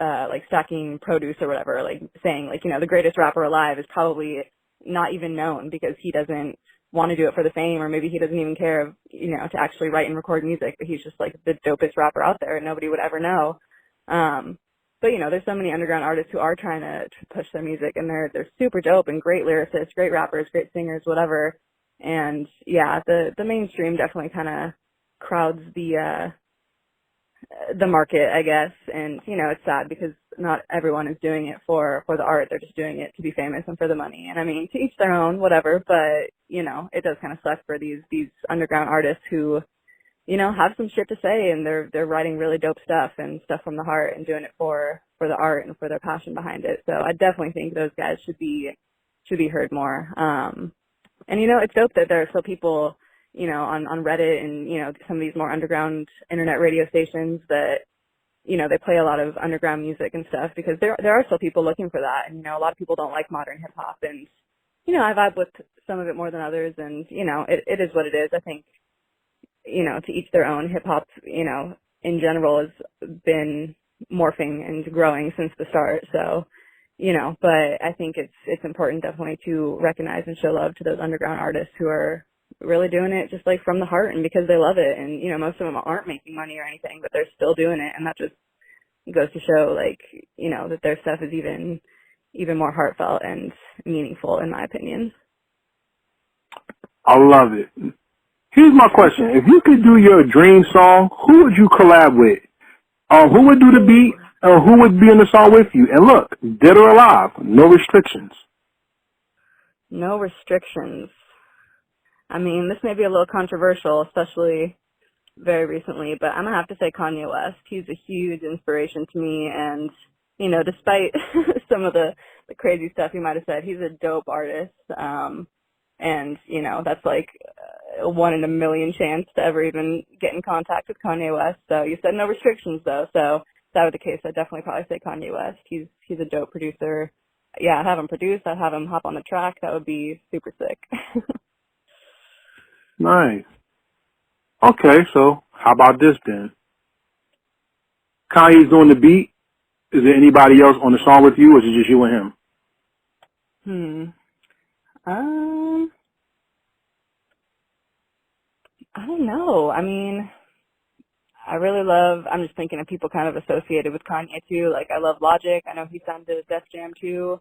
like stacking produce or whatever, like saying, like, you know, the greatest rapper alive is probably not even known because he doesn't want to do it for the fame, or maybe he doesn't even care, you know, to actually write and record music, but he's just like the dopest rapper out there and nobody would ever know. But, you know, there's so many underground artists who are trying to push their music, and they're super dope and great lyricists, great rappers, great singers, whatever. And yeah, the mainstream definitely kind of crowds the market, I guess. And, you know, it's sad because not everyone is doing it for the art. They're just doing it to be famous and for the money. And I mean, to each their own, whatever. But, you know, it does kind of suck for these underground artists who, you know, have some shit to say, and they're writing really dope stuff and stuff from the heart and doing it for the art and for their passion behind it. So I definitely think those guys should be heard more. And, you know, it's dope that there are still people, you know, on Reddit and, you know, some of these more underground internet radio stations that, you know, they play a lot of underground music and stuff, because there are still people looking for that. And, you know, a lot of people don't like modern hip hop, and, you know, I vibe with some of it more than others, and, you know, it is what it is. I think, you know, to each their own. Hip hop, you know, in general has been morphing and growing since the start. So, you know, but I think it's important definitely to recognize and show love to those underground artists who are really doing it just like from the heart and because they love it. And, you know, most of them aren't making money or anything, but they're still doing it. And that just goes to show, like, you know, that their stuff is even more heartfelt and meaningful, in my opinion. I love it. Here's my question. If you could do your dream song, who would you collab with? Who would do the beat? Who would be in the song with you? And look, dead or alive, no restrictions. No restrictions. I mean, this may be a little controversial, especially very recently, but I'm going to have to say Kanye West. He's a huge inspiration to me, and, you know, despite some of the crazy stuff he might have said, he's a dope artist. And, you know, that's like a 1 in a million chance to ever even get in contact with Kanye West. So you said no restrictions, though. So if that were the case, I'd definitely probably say Kanye West. He's a dope producer. Yeah, I'd have him produce. I'd have him hop on the track. That would be super sick. Nice. Okay, so how about this then? Kanye's doing the beat. Is there anybody else on the song with you, or is it just you and him? I don't know. I mean, I'm just thinking of people kind of associated with Kanye too. Like, I love Logic. I know he signed to Def Jam too.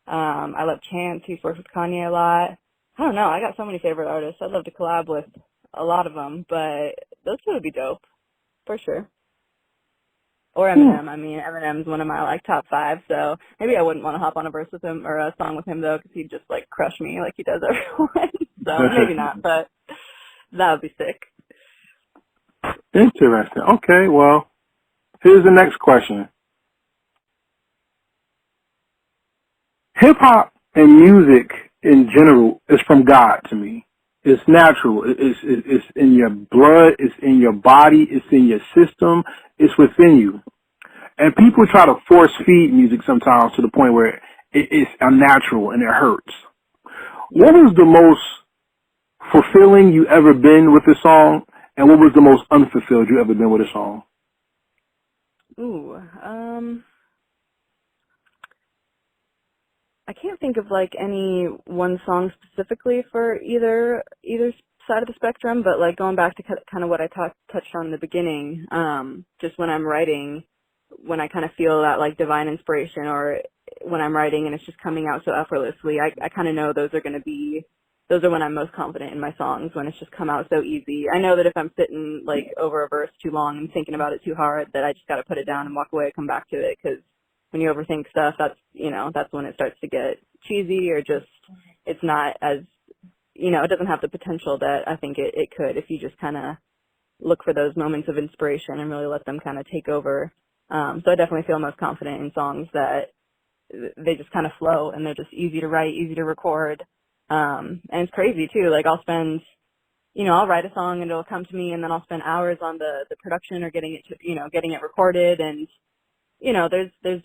I love Chance. He's worked with Kanye a lot. I don't know. I got so many favorite artists. I'd love to collab with a lot of them, but those two would be dope for sure. Or Eminem. I mean, Eminem's one of my like top 5. So maybe I wouldn't want to hop on a verse with him or a song with him though, because he'd just like crush me like he does everyone. So maybe not, but that would be sick. Interesting. Okay, well, here's the next question. Hip-hop and music in general is from God to me. It's natural. It's in your blood. It's in your body. It's in your system. It's within you. And people try to force feed music sometimes to the point where it's unnatural and it hurts. What was the most fulfilling you ever been with a song, and what was the most unfulfilled you ever been with a song? I can't think of like any one song specifically for either side of the spectrum, but like going back to kind of what I touched on in the beginning, just when I'm writing, when I kind of feel that like divine inspiration, or when I'm writing and it's just coming out so effortlessly, I kind of know those are when I'm most confident in my songs, when it's just come out so easy. I know that if I'm sitting like over a verse too long and thinking about it too hard, that I just got to put it down and walk away and come back to it, because when you overthink stuff, that's when it starts to get cheesy, or just, it's not as, you know, it doesn't have the potential that I think it could if you just kind of look for those moments of inspiration and really let them kind of take over. So I definitely feel most confident in songs that they just kind of flow and they're just easy to write, easy to record. And it's crazy too. Like, I'll spend, you know, I'll write a song and it'll come to me, and then I'll spend hours on the production or getting it recorded. And, you know, there's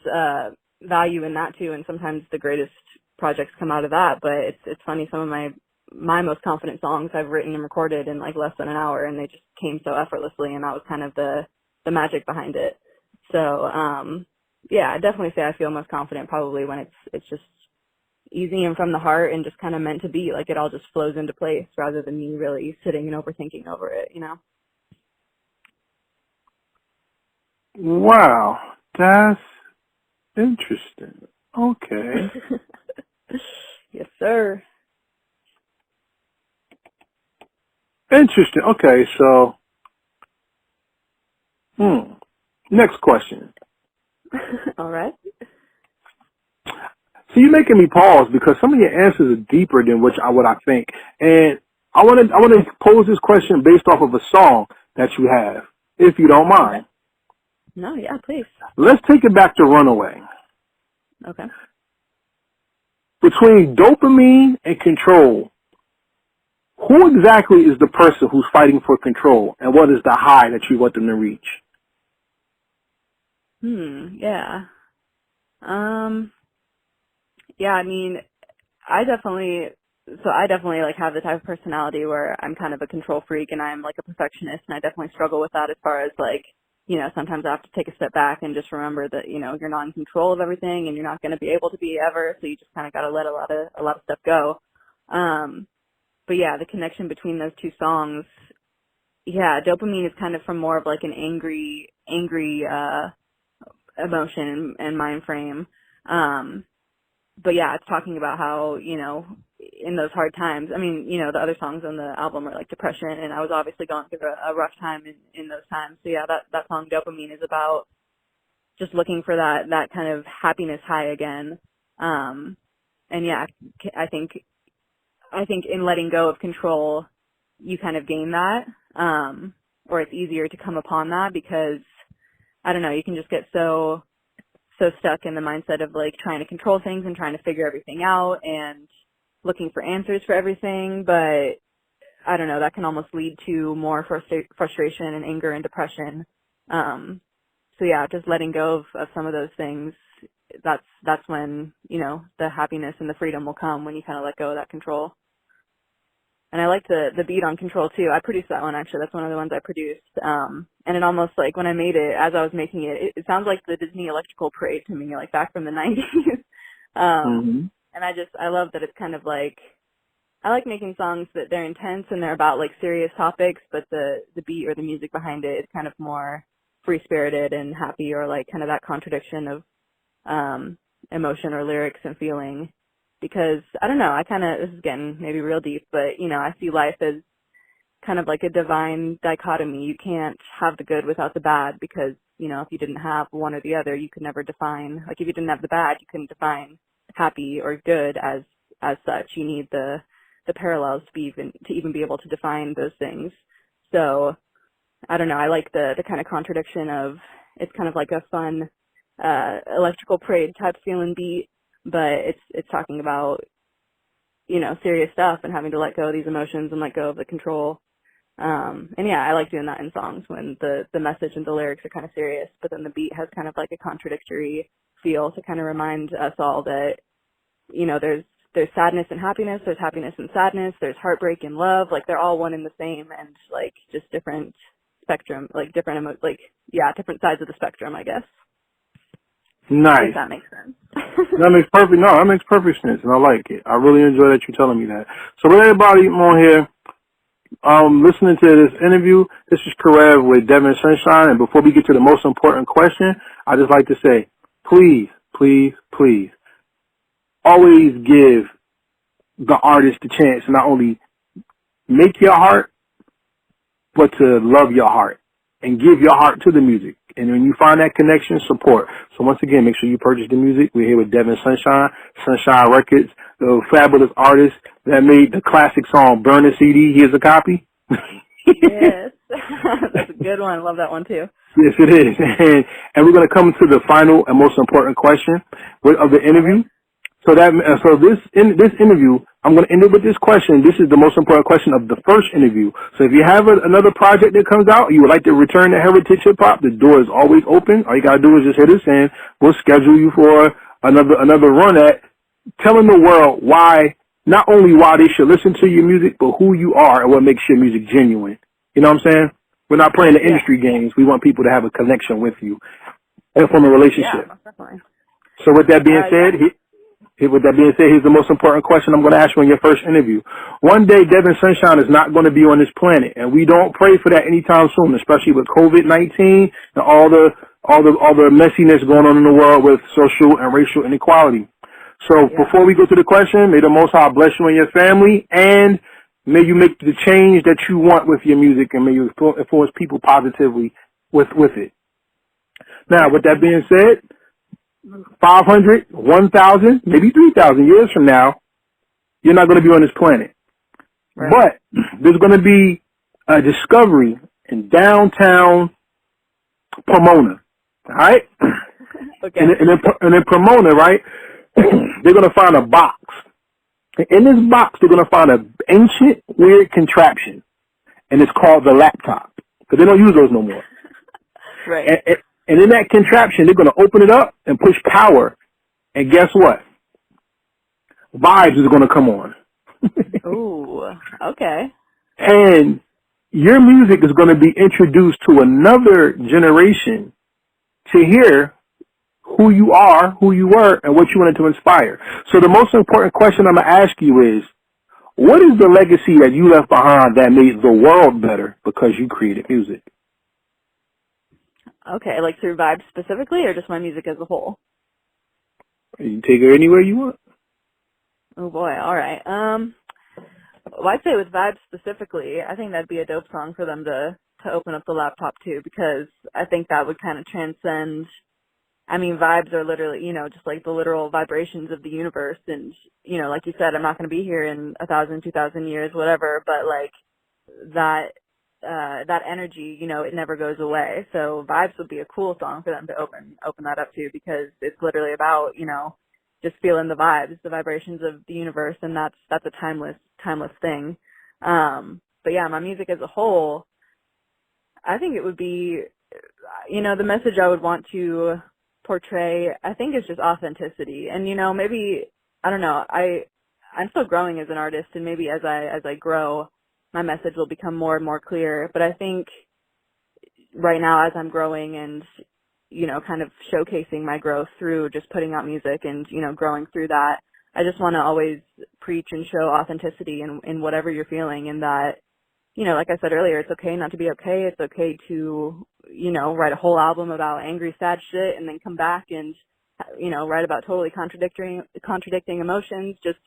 value in that too. And sometimes the greatest projects come out of that. But it's funny. Some of my most confident songs I've written and recorded in like less than an hour, and they just came so effortlessly. And that was kind of the magic behind it. So, yeah, I definitely say I feel most confident probably when it's just easy and from the heart and just kind of meant to be. Like, it all just flows into place rather than me really sitting and overthinking over it, you know? Wow, that's interesting. Okay. Yes, sir. Interesting. Okay, so, next question. All right. So you're making me pause because some of your answers are deeper than what I think. And I want to pose this question based off of a song that you have, if you don't mind. Okay. No, yeah, please. Let's take it back to Runaway. Okay. Between dopamine and control, who exactly is the person who's fighting for control, and what is the high that you want them to reach? Yeah. Yeah, I mean, I definitely like have the type of personality where I'm kind of a control freak and I'm like a perfectionist, and I definitely struggle with that as far as like, you know, sometimes I have to take a step back and just remember that, you know, you're not in control of everything and you're not going to be able to be ever, so you just kind of got to let a lot of stuff go. But yeah, the connection between those two songs, yeah, dopamine is kind of from more of like an angry emotion and mind frame. But yeah, it's talking about how, you know, in those hard times, I mean, you know, the other songs on the album are like depression, and I was obviously going through a rough time in those times. So yeah, that song Dopamine is about just looking for that kind of happiness high again. And yeah, I think in letting go of control, you kind of gain that, or it's easier to come upon that because, I don't know, you can just get so stuck in the mindset of like trying to control things and trying to figure everything out and looking for answers for everything. But I don't know, that can almost lead to more frustration and anger and depression. So yeah, just letting go of some of those things, that's when, you know, the happiness and the freedom will come, when you kind of let go of that control. And I like the beat on Control too. I produced that one actually. That's one of the ones I produced. And it almost like when I made it, as I was making it, it sounds like the Disney Electrical Parade to me, like back from the 90s. And I love that it's kind of like, I like making songs that they're intense and they're about like serious topics, but the beat or the music behind it is kind of more free spirited and happy, or like kind of that contradiction of emotion or lyrics and feeling. Because, I don't know, this is getting maybe real deep, but, you know, I see life as kind of like a divine dichotomy. You can't have the good without the bad because, you know, if you didn't have one or the other, you could never define, like if you didn't have the bad, you couldn't define happy or good as such. You need the parallels to even be able to define those things. So, I don't know, I like the kind of contradiction of, it's kind of like a fun, electrical parade type feeling beat, but it's talking about, you know, serious stuff and having to let go of these emotions and let go of the control. And yeah, I like doing that in songs when the message and the lyrics are kind of serious, but then the beat has kind of like a contradictory feel to kind of remind us all that, you know, there's sadness and happiness, there's happiness and sadness, there's heartbreak and love, like they're all one and the same, and like just different spectrum, like different sides of the spectrum, I guess. Nice. If that makes sense. That makes perfect sense, and I like it. I really enjoy that you're telling me that. So with everybody on here, listening to this interview, this is Karev with Devin Sunshine, and before we get to the most important question, I just like to say, please, please, please, always give the artist the chance to not only make your heart, but to love your heart and give your heart to the music. And when you find that connection, support. So once again, make sure you purchase the music. We're here with Devin Sunshine, Sunshine Records, the fabulous artist that made the classic song Burn the CD. Here's a copy. Yes. That's a good one. I love that one too. Yes, it is. And we're going to come to the final and most important question of the interview. So this interview, I'm going to end it with this question. This is the most important question of the first interview. So if you have another project that comes out, you would like to return to Heritage Hip Hop, the door is always open. All you got to do is just hit us and we'll schedule you for another run at telling the world not only why they should listen to your music, but who you are and what makes your music genuine. You know what I'm saying? We're not playing the industry games. We want people to have a connection with you and form a relationship. Yeah, definitely. So with that being said, here's the most important question I'm going to ask you in your first interview. One day, Devin Sunshine is not going to be on this planet, and we don't pray for that anytime soon, especially with COVID-19 and all the messiness going on in the world with social and racial inequality. So before we go to the question, may the Most High bless you and your family, and May you make the change that you want with your music, and may you influence people positively with it. Now, with that being said, 500, 1,000, maybe 3,000 years from now, you're not going to be on this planet. Right. But there's going to be a discovery in downtown Pomona, all right? Okay. And in Pomona, right, they're going to find a box. In this box, they're going to find an ancient, weird contraption, and it's called the laptop, because they don't use those no more. Right. And in that contraption, they're going to open it up and push power, and guess what? Vibes is going to come on. Ooh, okay. And your music is going to be introduced to another generation to hear who you are, who you were, and what you wanted to inspire. So the most important question I'm going to ask you is, what is the legacy that you left behind that made the world better because you created music? Okay, like through Vibes specifically, or just my music as a whole? You can take it anywhere you want. Oh boy, all right. Well, I'd say with Vibes specifically, I think that'd be a dope song for them to open up the laptop to, because I think that would kind of transcend. I mean, vibes are literally, just like the literal vibrations of the universe. And, like you said, I'm not going to be here in 1,000, 2,000 years, whatever, but like that energy, it never goes away. So Vibes would be a cool song for them to open that up to, because it's literally about, just feeling the vibes, the vibrations of the universe. And that's a timeless thing. But yeah, my music as a whole, I think it would be, the message I would want to portray, I think, is just authenticity. And maybe, I don't know, I'm still growing as an artist, and maybe as I grow, my message will become more and more clear. But I think right now, as I'm growing and kind of showcasing my growth through just putting out music and growing through that, I just want to always preach and show authenticity in whatever you're feeling, and that like I said earlier, it's okay not to be okay. It's okay to write a whole album about angry, sad shit, and then come back and, write about totally contradicting emotions. Just,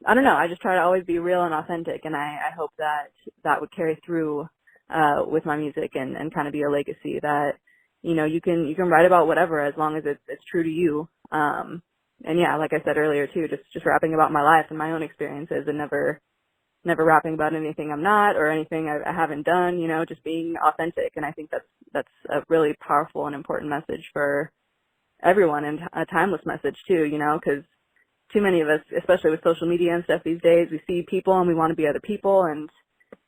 I don't know. I just try to always be real and authentic. And I hope that would carry through, with my music and kind of be a legacy that, you can write about whatever, as long as it's true to you. And yeah, like I said earlier too, just rapping about my life and my own experiences, and never rapping about anything I'm not or anything I haven't done, just being authentic. And I think that's a really powerful and important message for everyone, and a timeless message too, because too many of us, especially with social media and stuff these days, we see people and we want to be other people, and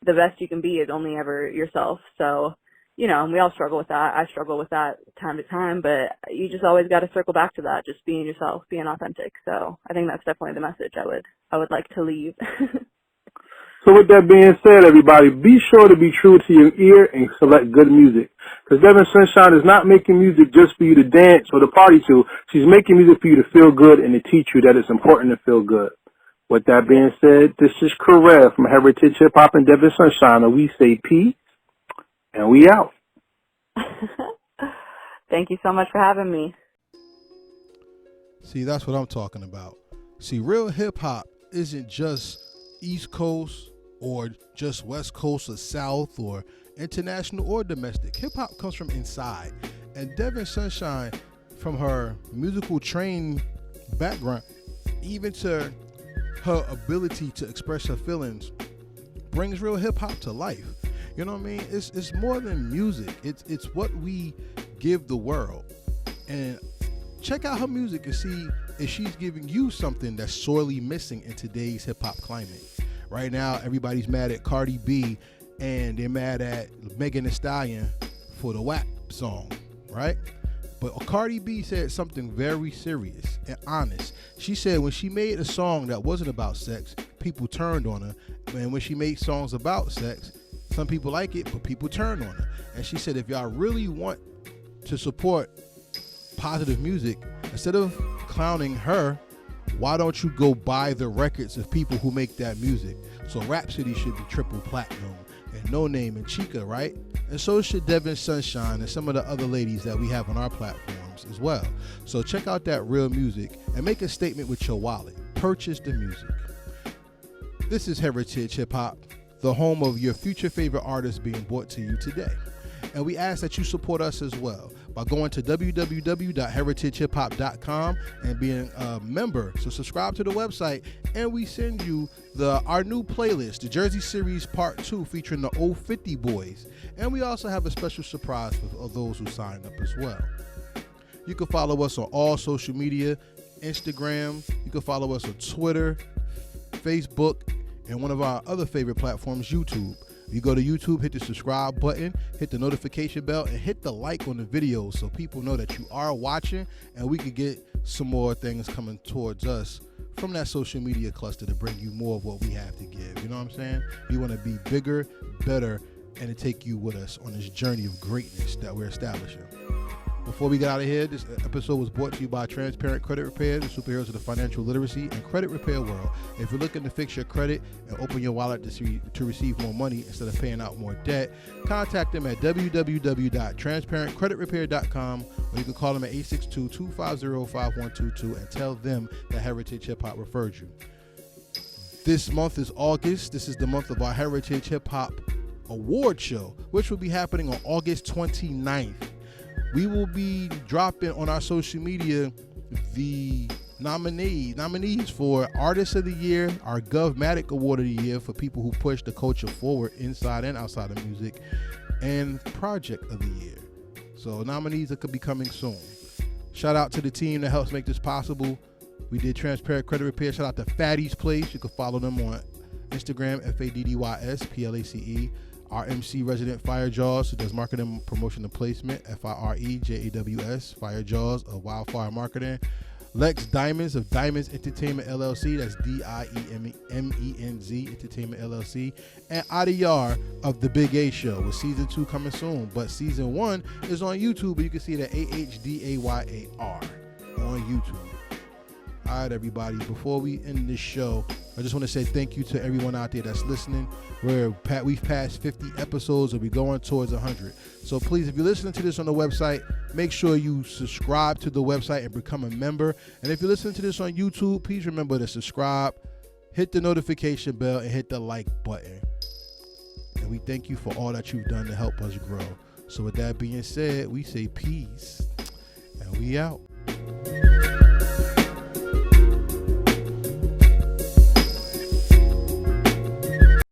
the best you can be is only ever yourself. So, and we all struggle with that. I struggle with that time to time, but you just always got to circle back to that, just being yourself, being authentic. So I think that's definitely the message I would like to leave. So with that being said, everybody, be sure to be true to your ear and select good music. Because Devin Sunshine is not making music just for you to dance or to party to. She's making music for you to feel good and to teach you that it's important to feel good. With that being said, this is Karev from Heritage Hip Hop and Devin Sunshine, and we say peace, and we out. Thank you so much for having me. See, that's what I'm talking about. See, real hip hop isn't just East Coast or just West Coast or South or international or domestic. Hip hop comes from inside. And Devin Sunshine, from her musical trained background, even to her ability to express her feelings, brings real hip hop to life. You know what I mean? It's more than music. It's what we give the world. And check out her music and see if she's giving you something that's sorely missing in today's hip hop climate. Right now, everybody's mad at Cardi B, and they're mad at Megan Thee Stallion for the WAP song, right? But Cardi B said something very serious and honest. She said when she made a song that wasn't about sex, people turned on her. And when she made songs about sex, some people like it, but people turned on her. And she said, if y'all really want to support positive music, instead of clowning her, why don't you go buy the records of people who make that music? So Rhapsody should be triple platinum, and No Name and Chica, right? And so should Devin Sunshine and some of the other ladies that we have on our platforms as well. So check out that real music and make a statement with your wallet. Purchase the music. This is Heritage Hip Hop, the home of your future favorite artists being brought to you today. And we ask that you support us as well by going to www.heritagehiphop.com and being a member. So subscribe to the website, and we send you our new playlist, the Jersey Series Part 2, featuring the Old 50 Boys. And we also have a special surprise for those who sign up as well. You can follow us on all social media, Instagram. You can follow us on Twitter, Facebook, and one of our other favorite platforms, YouTube. You go to YouTube, hit the subscribe button, hit the notification bell, and hit the like on the videos so people know that you are watching, and we could get some more things coming towards us from that social media cluster to bring you more of what we have to give. You know what I'm saying? We want to be bigger, better, and to take you with us on this journey of greatness that we're establishing. Before we get out of here, this episode was brought to you by Transparent Credit Repair, the superheroes of the financial literacy and credit repair world. If you're looking to fix your credit and open your wallet to receive more money instead of paying out more debt, contact them at www.transparentcreditrepair.com, or you can call them at 862-250-5122 and tell them that Heritage Hip Hop referred you. This month is August. This is the month of our Heritage Hip Hop Award Show, which will be happening on August 29th. We will be dropping on our social media the nominees for Artist of the Year, our Govmatic Award of the Year for people who push the culture forward inside and outside of music, and Project of the Year. So nominees that could be coming soon. Shout out to the team that helps make this possible. We did Transparent Credit Repair. Shout out to Fatty's Place. You can follow them on Instagram, FADDYSPLACE. Our MC Resident Fire Jaws, who does marketing, promotion, and placement, FIREJAWS, Fire Jaws of Wildfire Marketing. Lex Diamonds of Diamonds Entertainment LLC, that's DIEMENZ Entertainment LLC. And Adiyar of The Big A Show, with season 2 coming soon. But season 1 is on YouTube, but you can see it at AHDAYAR on YouTube. All right, everybody, before we end this show, I just want to say thank you to everyone out there that's listening. We've passed 50 episodes, and we're going towards 100. So please, if you're listening to this on the website, make sure you subscribe to the website and become a member. And if you're listening to this on YouTube, please remember to subscribe, hit the notification bell, and hit the like button. And we thank you for all that you've done to help us grow. So with that being said, we say peace, and we out.